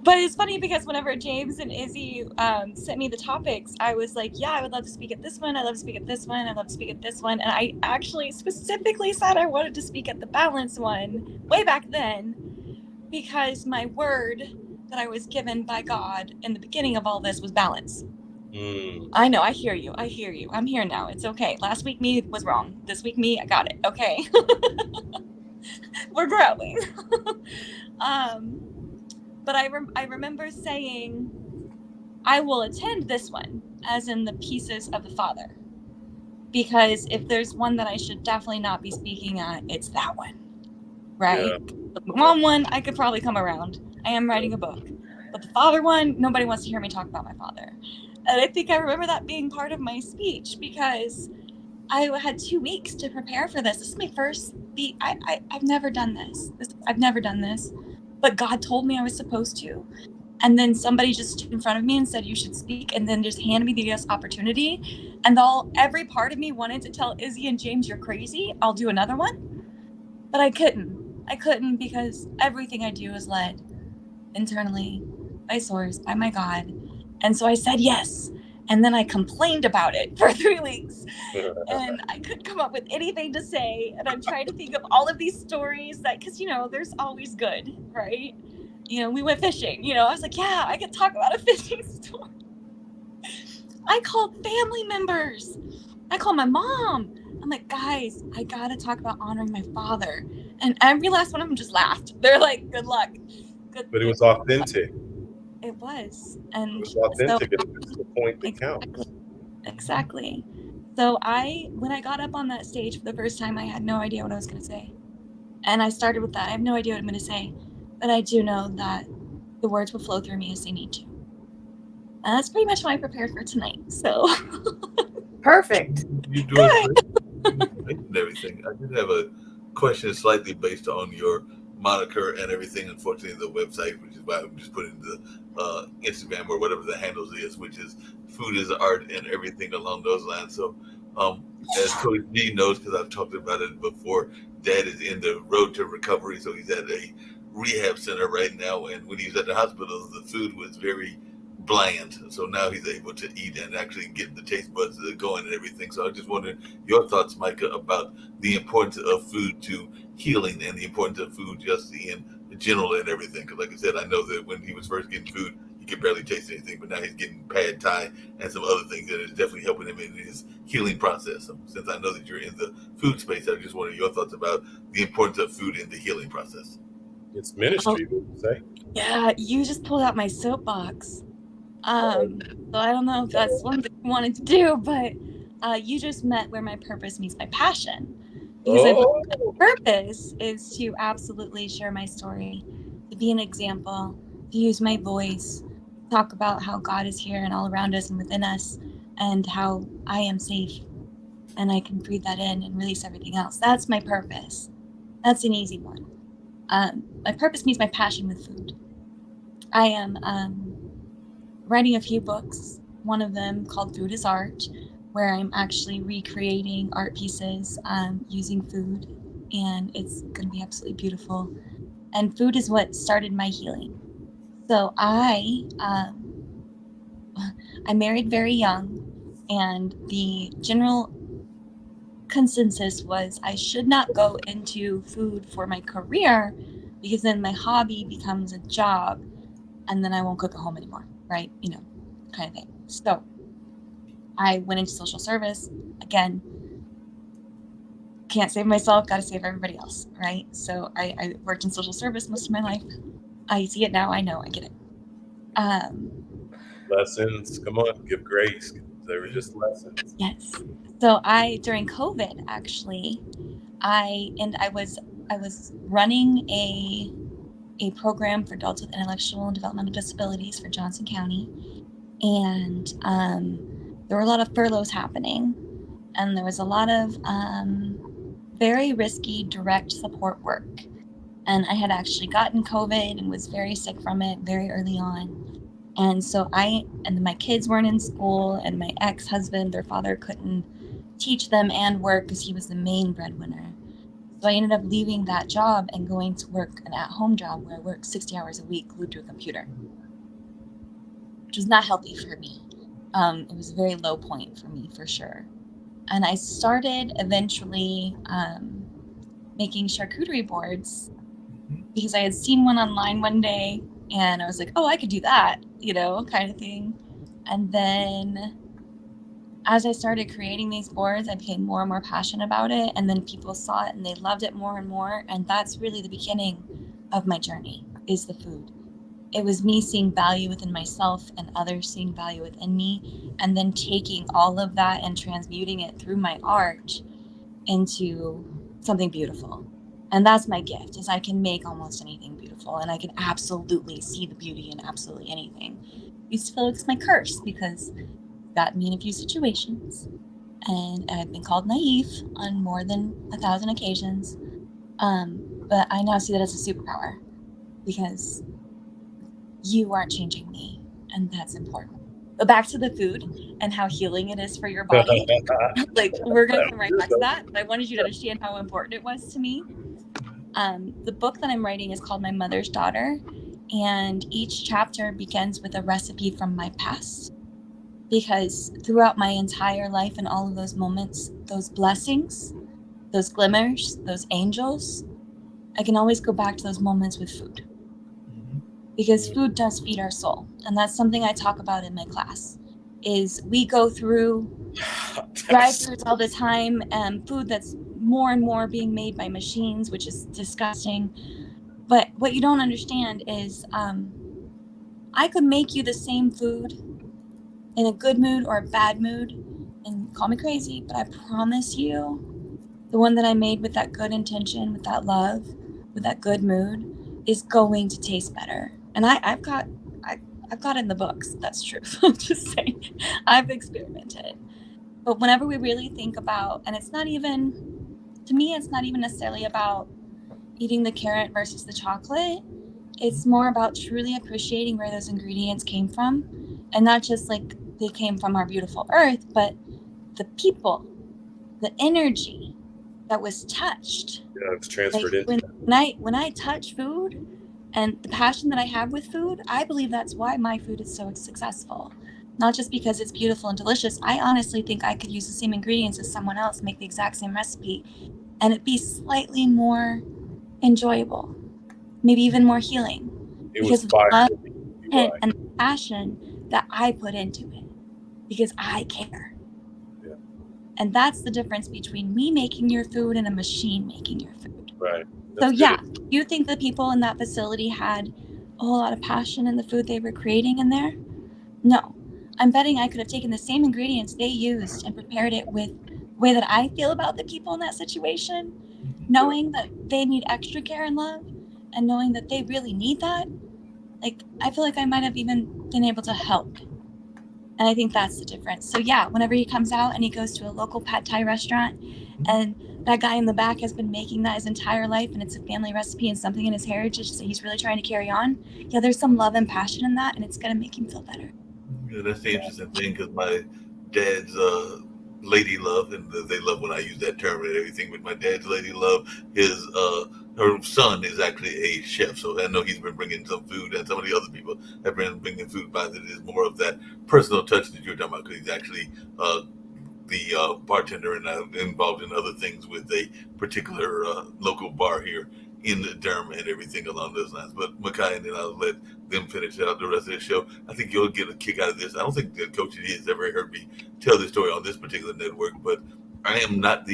But it's funny because whenever James and Izzy sent me the topics, I was like, yeah, I would love to speak at this one. I love to speak at this one. I love to speak at this one. And I actually specifically said I wanted to speak at the balance one way back then, because my word that I was given by God in the beginning of all this was balance. I know. I hear you. I'm here now. It's okay. Last week me was wrong. This week me, I got it. Okay. We're growing. But I remember saying, I will attend this one, as in the pieces of the Father. Because if there's one that I should definitely not be speaking at, it's that one. Right? Yeah. The mom one, I could probably come around. I am writing a book. But the father one, nobody wants to hear me talk about my father. And I think I remember that being part of my speech, because I had 2 weeks to prepare for this. This is my first speech. I've never done this. I've never done this. But God told me I was supposed to. And then somebody just stood in front of me and said, you should speak, and then just handed me the opportunity. And every part of me wanted to tell Izzy and James, you're crazy. I'll do another one. But I couldn't. Because everything I do is led internally by source, by my God. And so I said yes. And then I complained about it for 3 weeks. And I couldn't come up with anything to say. And I'm trying to think of all of these stories because, there's always good, right? We went fishing. I was like, yeah, I could talk about a fishing story. I called family members. I called my mom. I'm like, guys, I got to talk about honoring my father. And every last one of them just laughed. They're like, good luck. But it was authentic. It was. And it was authentic. It's the point that counts. Exactly. So when I got up on that stage for the first time, I had no idea what I was going to say. And I started with that. I have no idea what I'm going to say. But I do know that the words will flow through me as they need to. And that's pretty much what I prepared for tonight. So. Perfect. You're doing great and everything. I did have a question slightly based on your moniker and everything. Unfortunately, the website, which is why I'm just putting the Instagram or whatever the handles is, which is Food is Art and everything along those lines. So as Coach G knows, because I've talked about it before, Dad is in the road to recovery. So he's at a rehab center right now. And when he was at the hospital, the food was very bland. So now he's able to eat and actually get the taste buds going and everything. So I just wondered your thoughts, Micah, about the importance of food to healing and the importance of food just in general and everything. Because, like I said, I know that when he was first getting food, he could barely taste anything, but now he's getting pad thai and some other things that is definitely helping him in his healing process. So since I know that you're in the food space, I just wanted your thoughts about the importance of food in the healing process. It's ministry, would you say? Yeah, you just pulled out my soapbox. So I don't know if that's something I wanted to do, but you just met where my purpose meets my passion. Because I believe my purpose is to absolutely share my story, to be an example, to use my voice, talk about how God is here and all around us and within us, and how I am safe and I can breathe that in and release everything else. That's my purpose. That's an easy one. My purpose meets my passion with food. I am writing a few books, one of them called Food is Art, where I'm actually recreating art pieces using food, and it's going to be absolutely beautiful. And food is what started my healing. So I married very young, and the general consensus was I should not go into food for my career, because then my hobby becomes a job, and then I won't cook at home anymore, right? Kind of thing. So I went into social service. Again, can't save myself, got to save everybody else, right? So I worked in social service most of my life. I see it now. I know. I get it. Lessons. Come on, give grace. They were just lessons. Yes. So during COVID, actually, I was running a program for adults with intellectual and developmental disabilities for Johnson County, and there were a lot of furloughs happening, and there was a lot of very risky direct support work. And I had actually gotten COVID and was very sick from it very early on. And so my kids weren't in school, and my ex-husband, their father, couldn't teach them and work because he was the main breadwinner. So I ended up leaving that job and going to work an at-home job where I worked 60 hours a week glued to a computer, which was not healthy for me. It was a very low point for me, for sure. And I started eventually making charcuterie boards because I had seen one online one day, and I was like, oh, I could do that, kind of thing. And then as I started creating these boards, I became more and more passionate about it. And then people saw it and they loved it more and more. And that's really the beginning of my journey, is the food. It was me seeing value within myself and others seeing value within me, and then taking all of that and transmuting it through my art into something beautiful. And that's my gift, is I can make almost anything beautiful, and I can absolutely see the beauty in absolutely anything. I used to feel like it's my curse because it's gotten me in a few situations, and I've been called naive on more than 1,000 occasions. But I now see that as a superpower, because you aren't changing me, and that's important. But back to the food and how healing it is for your body. Like, we're going to come right back to that, but I wanted you to understand how important it was to me. The book that I'm writing is called My Mother's Daughter, and each chapter begins with a recipe from my past, because throughout my entire life and all of those moments, those blessings, those glimmers, those angels, I can always go back to those moments with food, because food does feed our soul. And that's something I talk about in my class, is we go through drive-thrus all the time, and food that's more and more being made by machines, which is disgusting. But what you don't understand is I could make you the same food in a good mood or a bad mood, and call me crazy, but I promise you the one that I made with that good intention, with that love, with that good mood, is going to taste better. And I've got it in the books. That's true. I'm just saying, I've experimented. But whenever we really think about, and it's not even, to me, it's not even necessarily about eating the carrot versus the chocolate. It's more about truly appreciating where those ingredients came from, and not just like they came from our beautiful earth, but the people, the energy that was touched. Yeah, it's transferred like into when I touch food and the passion that I have with food, I believe that's why my food is so successful. Not just because it's beautiful and delicious. I honestly think I could use the same ingredients as someone else, make the exact same recipe, and it'd be slightly more enjoyable. maybe even more healing. It was Because of fire. the love and the passion that I put into it. Because I care. Yeah. And that's the difference between me making your food and a machine making your food. Right. So yeah, you think the people in that facility had a whole lot of passion in the food they were creating in there? No. I'm betting I could have taken the same ingredients they used and prepared it with the way that I feel about the people in that situation, knowing that they need extra care and love, and knowing that they really need that. Like, I feel like I might have even been able to help. And I think that's the difference. So yeah, whenever he comes out and he goes to a local pad thai restaurant and that guy in the back has been making that his entire life and it's a family recipe and something in his heritage that he's really trying to carry on, yeah, there's some love and passion in that, and it's going to make him feel better. Yeah, that's the interesting thing because my dad's lady love, and they love when I use that term and everything. But my dad's lady love, his her son is actually a chef, so I know he's been bringing some food, and some of the other people have been bringing food by. That is more of that personal touch that you're talking about because he's actually the bartender and involved in other things with a particular local bar here in Durham and everything along those lines. But Makai, and then I'll let them finish out the rest of the show. I think you'll get a kick out of this. I don't think that Coach D has ever heard me tell this story on this particular network, but I am not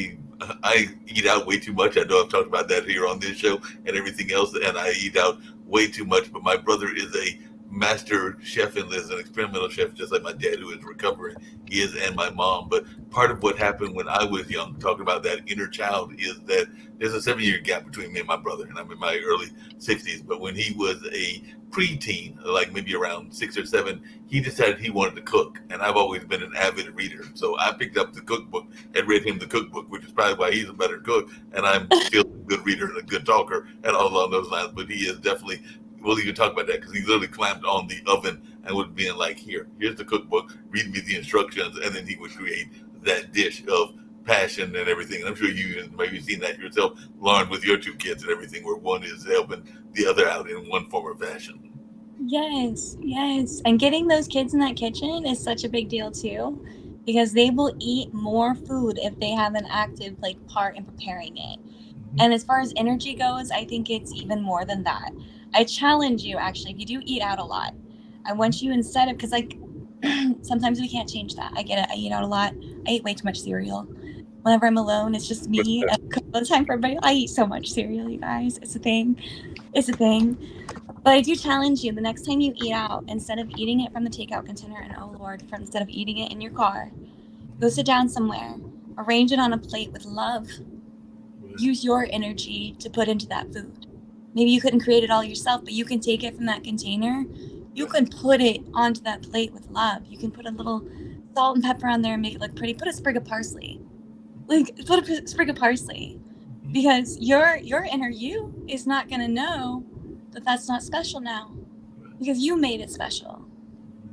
I eat out way too much. I know I've talked about that here on this show and everything else, and I eat out way too much, but my brother is a master chef and is an experimental chef, just like my dad, who is recovering, is, and my mom. But part of what happened when I was young, talking about that inner child, is that there's a 7-year gap between me and my brother, and I'm in my early 60s. But when he was a preteen, like maybe around 6 or 7, he decided he wanted to cook, and I've always been an avid reader. So I picked up the cookbook and read him the cookbook, which is probably why he's a better cook, and I'm still a good reader and a good talker, and all along those lines. But he is definitely. We'll even talk about that because he literally climbed on the oven and would be like, here's the cookbook, read me the instructions, and then he would create that dish of passion and everything. And I'm sure you maybe seen that yourself, Lauren, with your 2 kids and everything, where one is helping the other out in one form or fashion. Yes. And getting those kids in that kitchen is such a big deal too, because they will eat more food if they have an active part in preparing it. And as far as energy goes, I think it's even more than that. I challenge you, actually, if you do eat out a lot, I want you, instead of, because sometimes we can't change that. I get it. I eat out a lot. I eat way too much cereal. Whenever I'm alone, it's just me. A couple of time for everybody. I eat so much cereal, you guys. It's a thing. But I do challenge you, the next time you eat out, instead of eating it from the takeout container, and oh Lord, instead of eating it in your car, go sit down somewhere, arrange it on a plate with love. Use your energy to put into that food. Maybe you couldn't create it all yourself, but you can take it from that container. You can put it onto that plate with love. You can put a little salt and pepper on there and make it look pretty. Put a sprig of parsley. Put a sprig of parsley. Because your inner you is not going to know that that's not special now. Because you made it special.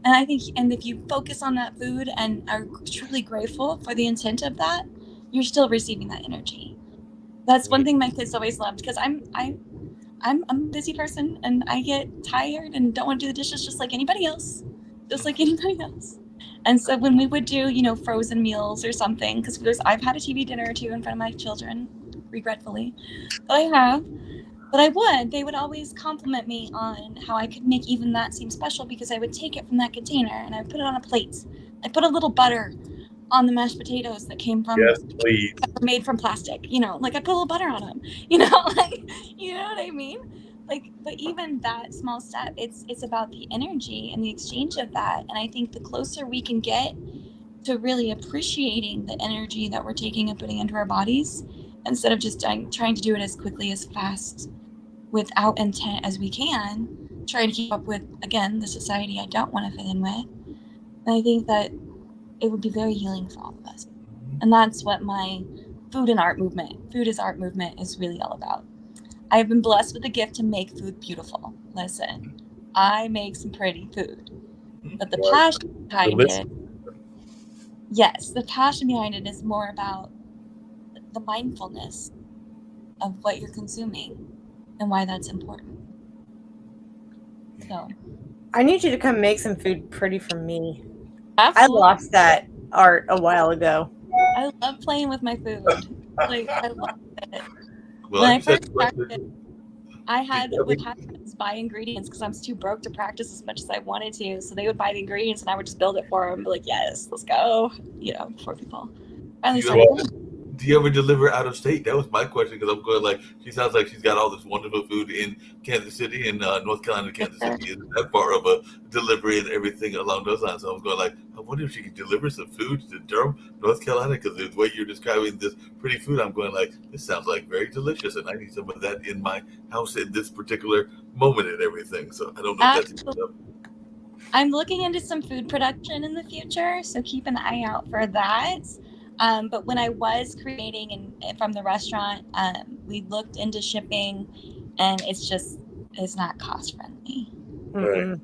And I think, and if you focus on that food and are truly grateful for the intent of that, you're still receiving that energy. That's one thing my kids always loved, because I'm a busy person and I get tired and don't want to do the dishes just like anybody else. And so when we would do, frozen meals or something, because I've had a TV dinner or two in front of my children, regretfully, they would always compliment me on how I could make even that seem special, because I would take it from that container and I would put it on a plate. I put a little butter on the mashed potatoes that came from, yes, please, made from plastic, I put a little butter on them, you know what I mean? But even that small step, it's about the energy and the exchange of that. And I think the closer we can get to really appreciating the energy that we're taking and putting into our bodies, instead of just trying to do it as quickly, as fast, without intent as we can, trying to keep up with, again, the society I don't want to fit in with. And I think that it would be very healing for all of us. And that's what my food is art movement is really all about. I have been blessed with the gift to make food beautiful. Listen, I make some pretty food, but the passion behind it, the passion behind it is more about the mindfulness of what you're consuming and why that's important. So I need you to come make some food pretty for me. absolutely. I lost that art a while ago. I love playing with my food. I love it. Well, When I first started, I would have friends buy ingredients because I'm too broke to practice as much as I wanted to. So they would buy the ingredients and I would just build it for them. Be like, yes, let's go. For people. Finally Do you ever deliver out of state? That was my question because I'm going like, she sounds like she's got all this wonderful food in Kansas City and North Carolina. Kansas City isn't that far of a delivery and everything along those lines. So I was going like, I wonder if she could deliver some food to Durham, North Carolina, because the way you're describing this pretty food, I'm going like, this sounds like very delicious, and I need some of that in my house at this particular moment and everything. So I don't know if that's enough. I'm looking into some food production in the future, so keep an eye out for that. But when I was creating and from the restaurant, we looked into shipping, and it's not cost friendly. Right.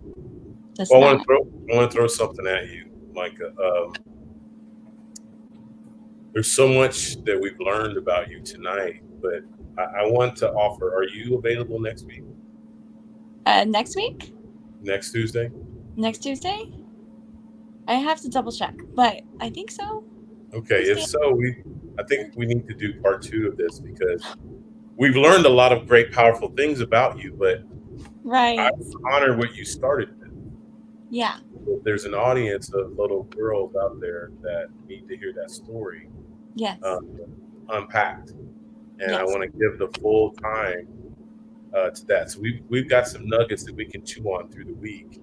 Well, I want to throw something at you, Micah. There's so much that we've learned about you tonight, but I want to offer. Are you available next week? Next week? Next Tuesday? Next Tuesday? I have to double check, but I think so. Okay, if so, I think we need to do part 2 of this because we've learned a lot of great, powerful things about you, but I honor what you started with. Yeah. There's an audience of little girls out there that need to hear that story. Yes. Unpacked. And I want to give the full time to that. So we've got some nuggets that we can chew on through the week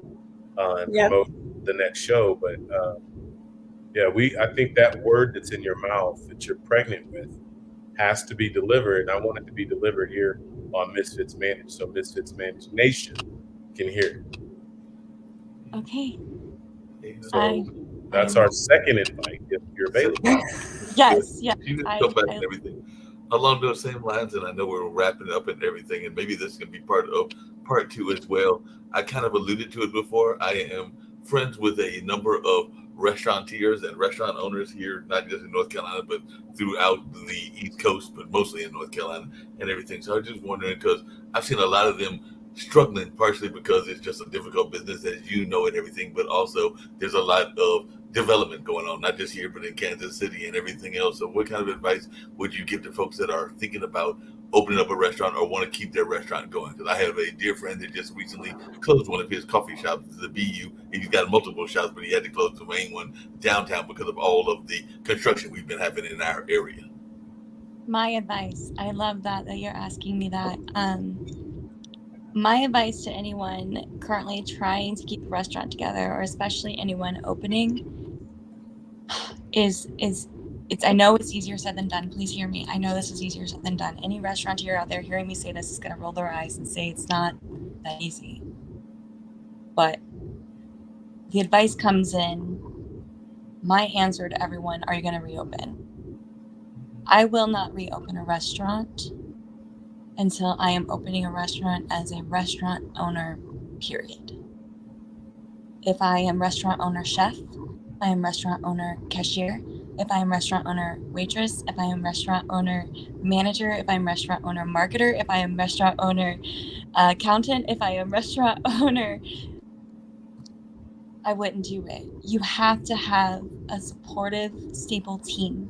and promote the next show. But I think that word that's in your mouth that you're pregnant with has to be delivered. And I want it to be delivered here on Misfits Managed. So Misfits Managed Nation can hear it. Okay. So that's our second invite if you're available. Yes. You can come back and everything. Along those same lines, and I know we're wrapping up and everything, and maybe this can be part of part 2 as well. I kind of alluded to it before. I am friends with a number of restaurateurs and restaurant owners here, not just in North Carolina, but throughout the East Coast, but mostly in North Carolina and everything. So I was just wondering, because I've seen a lot of them struggling, partially because it's just a difficult business, as you know, and everything, but also there's a lot of development going on, not just here, but in Kansas City and everything else. So what kind of advice would you give to folks that are thinking about opening up a restaurant or want to keep their restaurant going? Because I have a dear friend that just recently closed one of his coffee shops, the BU. He's got multiple shops, but he had to close the main one downtown because of all of the construction we've been having in our area. My advice, I love that you're asking me that. My advice to anyone currently trying to keep a restaurant together, or especially anyone opening, is I know it's easier said than done. Please hear me. I know this is easier said than done. Any restaurateur out there hearing me say this is going to roll their eyes and say it's not that easy. But the advice comes in, my answer to everyone, are you going to reopen? I will not reopen a restaurant until I am opening a restaurant as a restaurant owner, period. If I am restaurant owner chef, I am restaurant owner cashier, if I am restaurant owner waitress, if I am restaurant owner manager, if I am restaurant owner marketer, if I am restaurant owner accountant, if I am restaurant owner, I wouldn't do it. You have to have a supportive, stable team.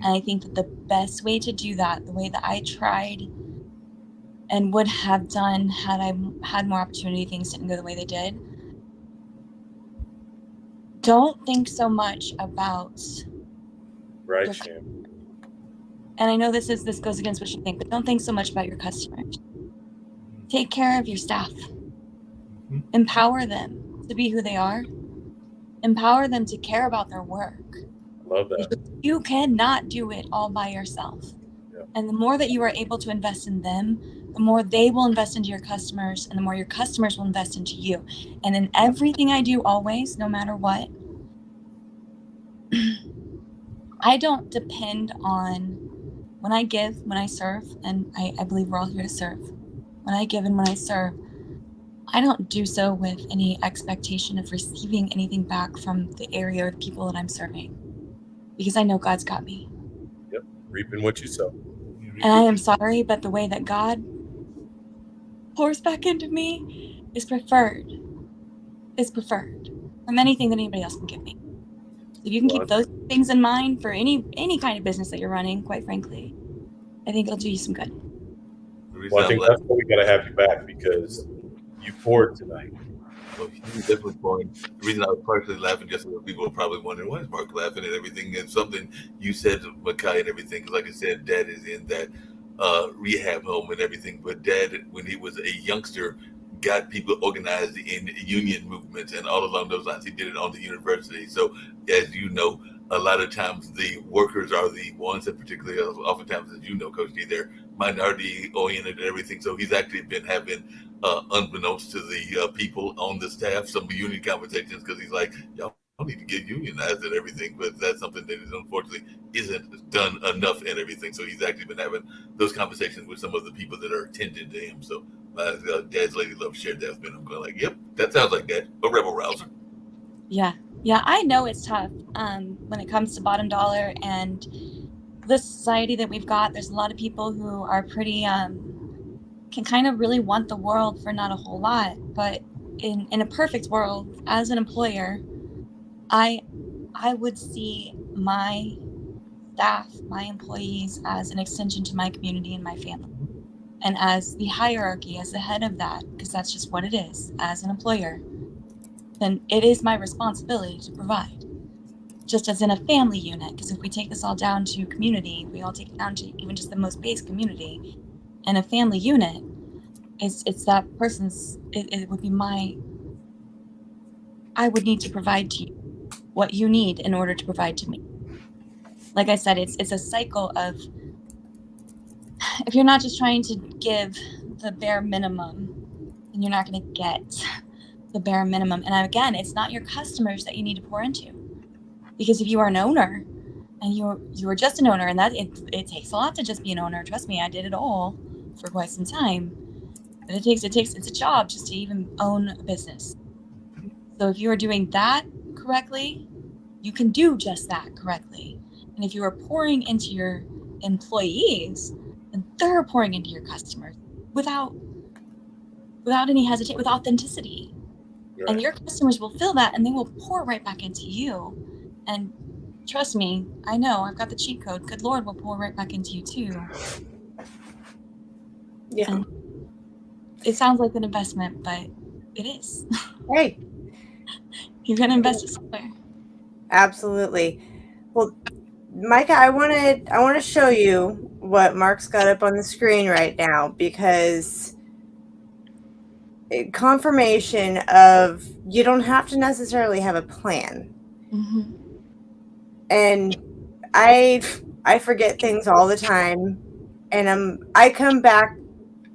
And I think that the best way to do that, the way that I tried and would have done had I had more opportunity, things didn't go the way they did. Don't think so much about right, Shan. And I know this goes against what you think, but don't think so much about your customers. Take care of your staff. Empower them to be who they are. Empower them to care about their work. Love that. Because you cannot do it all by yourself. Yeah. And the more that you are able to invest in them, the more they will invest into your customers, and the more your customers will invest into you. And in everything I do, always, no matter what, I don't depend on when I give, when I serve, and I believe we're all here to serve. When I give and when I serve, I don't do so with any expectation of receiving anything back from the area or the people that I'm serving, because I know God's got me. Yep, reaping what you sow. And I am sorry, but the way that God pours back into me is preferred from anything that anybody else can give me. So if you can keep those things in mind for any kind of business that you're running, quite frankly, I think it'll do you some good. reason Well, I I'm think that's laughing. why we got to have you back, because you poured tonight. Well, he was definitely pouring. The reason I was partially laughing, just so people are probably wondering why is Mark laughing and everything, and something you said to Makai and everything. 'Cause like I said, Dad is in that rehab home and everything. But Dad, when he was a youngster, got people organized in union movements and all along those lines. He did it on the university. So, as you know, a lot of times the workers are the ones that, particularly, oftentimes, as you know, Coach D, they're minority oriented and everything. So he's actually been having unbeknownst to the people on the staff, some union conversations, because he's like, y'all need to get unionized and everything. But that's something that is unfortunately isn't done enough and everything. So he's actually been having those conversations with some of the people that are attending to him. So Dad's Lady Love shared that with me. And I'm going like, yep, that sounds like Dad, a rebel rouser. Yeah, I know it's tough when it comes to bottom dollar and the society that we've got. There's a lot of people who are pretty can kind of really want the world for not a whole lot. But in a perfect world, as an employer, I would see my staff, my employees, as an extension to my community and my family, and as the hierarchy, as the head of that, because that's just what it is. As an employer, then it is my responsibility to provide, just as in a family unit. Because if we take this all down to community, we all take it down to even just the most base community, and a family unit, it's that person's, it would be I would need to provide to you what you need in order to provide to me. Like I said, it's a cycle of, if you're not just trying to give the bare minimum, then you're not going to get the bare minimum. And again, it's not your customers that you need to pour into, because if you are an owner and you are just an owner, and that it takes a lot to just be an owner. Trust me, I did it all for quite some time. But it's a job just to even own a business. So if you are doing that correctly, you can do just that correctly. And if you are pouring into your employees, then they're pouring into your customers without any hesitation, with authenticity. Right. And your customers will feel that, and they will pour right back into you. And trust me, I know, I've got the cheat code. Good Lord will pour right back into you too. Yeah. And it sounds like an investment, but it is. Hey. You're going to invest it somewhere. Absolutely. Well, Micah, I want to show you what Mark's got up on the screen right now, because confirmation of you don't have to necessarily have a plan. Mm-hmm. And I forget things all the time, and I come back.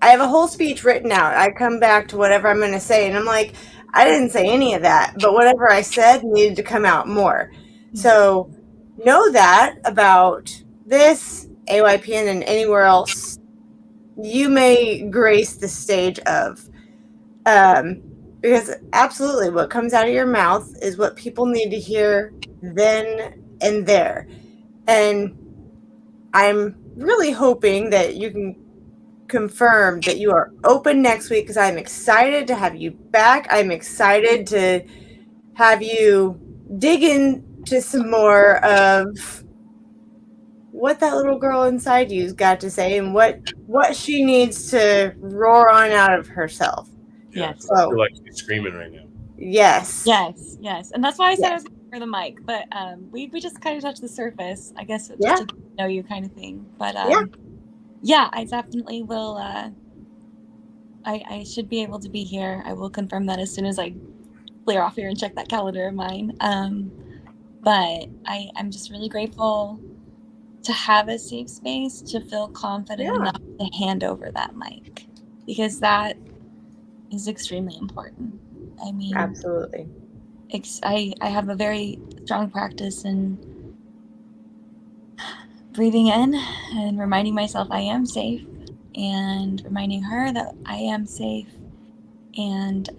I have a whole speech written out. I come back to whatever I'm going to say, and I'm like, I didn't say any of that, but whatever I said needed to come out more. So know that about this, AYPN, and anywhere else you may grace the stage of. Because absolutely what comes out of your mouth is what people need to hear then and there. And I'm really hoping that you can confirm that you are open next week, because I'm excited to have you back. I'm excited to have you dig into some more of what that little girl inside you's got to say, and what she needs to roar on out of herself. Yes. So, I feel like she's screaming right now. Yes. And that's why I said I was going for the mic, but we just kind of touched the surface, I guess, just to know you kind of thing. But yeah, I definitely will. I should be able to be here. I will confirm that as soon as I clear off here and check that calendar of mine. But I'm just really grateful to have a safe space, to feel confident enough to hand over that mic, because that is extremely important. I mean, absolutely. I have a very strong practice in breathing in and reminding myself I am safe, and reminding her that I am safe. And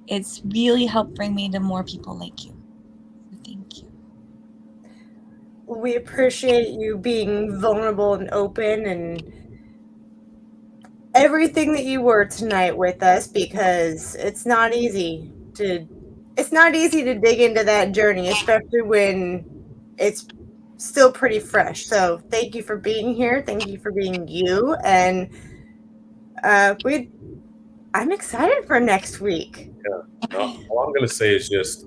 it's really helped bring me to more people like you. So thank you. We appreciate you being vulnerable and open and everything that you were tonight with us, because it's not easy to dig into that journey, especially when it's still pretty fresh. So thank you for being here. Thank you for being you. And I'm excited for next week. Yeah. All I'm going to say is just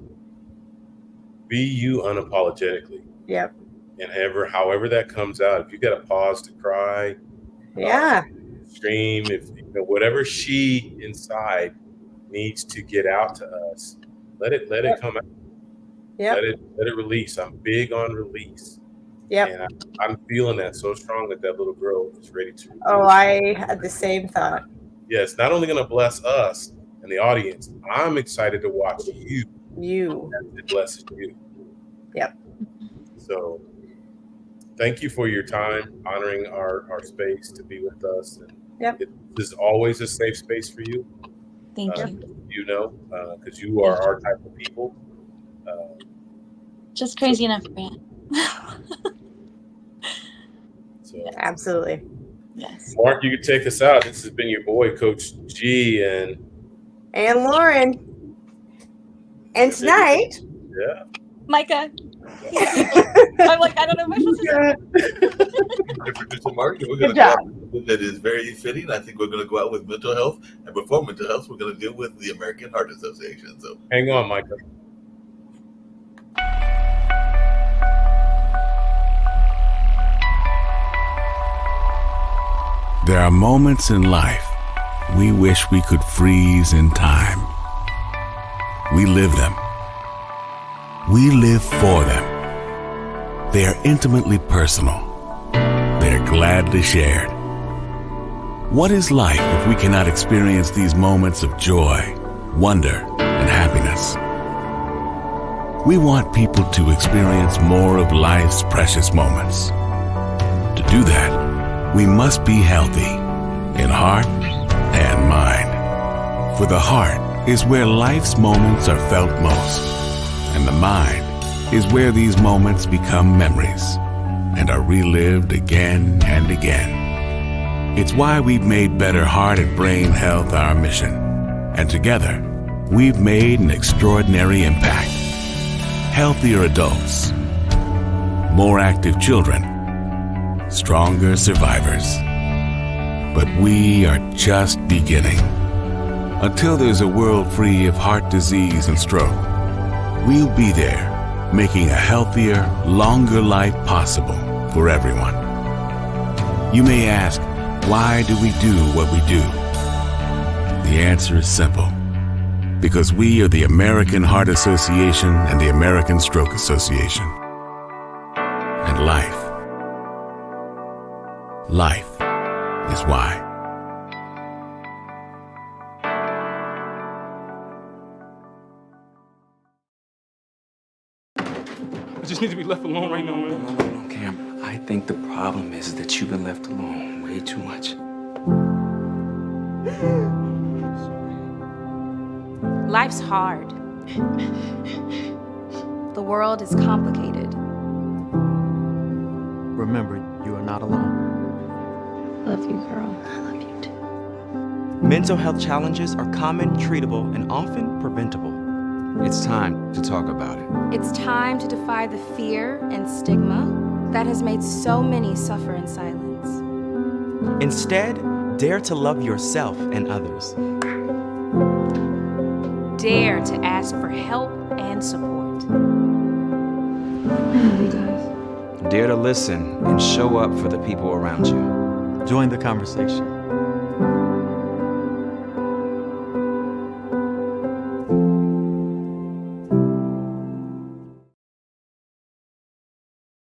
be you unapologetically. Yep. And however that comes out, if you got to pause to cry, Yeah. stream, if whatever she inside needs to get out to us, let it come out. Yep. Let it release. I'm big on release. Yep. And I'm feeling that so strong that little girl is ready to release. Oh, I had the same thought. Yeah, it's not only going to bless us and the audience. I'm excited to watch you. It blesses you. Yep. So thank you for your time, honoring our space to be with us. And yep. This is always a safe space for you. Thank you. You know, because you are our type of people. Just crazy enough, man. Absolutely. Yes. Mark, you can take us out. This has been your boy, Coach G, and Lauren. And tonight, Micah. I'm like, I don't know if I'm supposed to say. Producer Mark, we're going to go out with something that is very fitting. I think we're going to go out with mental health, and before mental health, we're going to deal with the American Heart Association. So hang on, Micah. There are moments in life we wish we could freeze in time. We live them. We live for them. They are intimately personal. They are gladly shared. What is life if we cannot experience these moments of joy, wonder, and happiness? We want people to experience more of life's precious moments. To do that, we must be healthy in heart and mind. For the heart is where life's moments are felt most, and the mind is where these moments become memories and are relived again and again. It's why we've made better heart and brain health our mission, and together we've made an extraordinary impact. Healthier adults, more active children, stronger survivors. But we are just beginning. Until there's a world free of heart disease and stroke, we'll be there, making a healthier, longer life possible for everyone. You may ask, why do we do what we do? The answer is simple. Because we are the American Heart Association and the American Stroke Association. And life is why. I just need to be left alone right now, man. No, Cam. I think the problem is that you've been left alone way too much. Life's hard. The world is complicated. Remember, you are not alone. Love you, girl. I love you too. Mental health challenges are common, treatable, and often preventable. It's time to talk about it. It's time to defy the fear and stigma that has made so many suffer in silence. Instead, dare to love yourself and others. Dare to ask for help and support. I love you guys. Dare to listen and show up for the people around you. Join the conversation.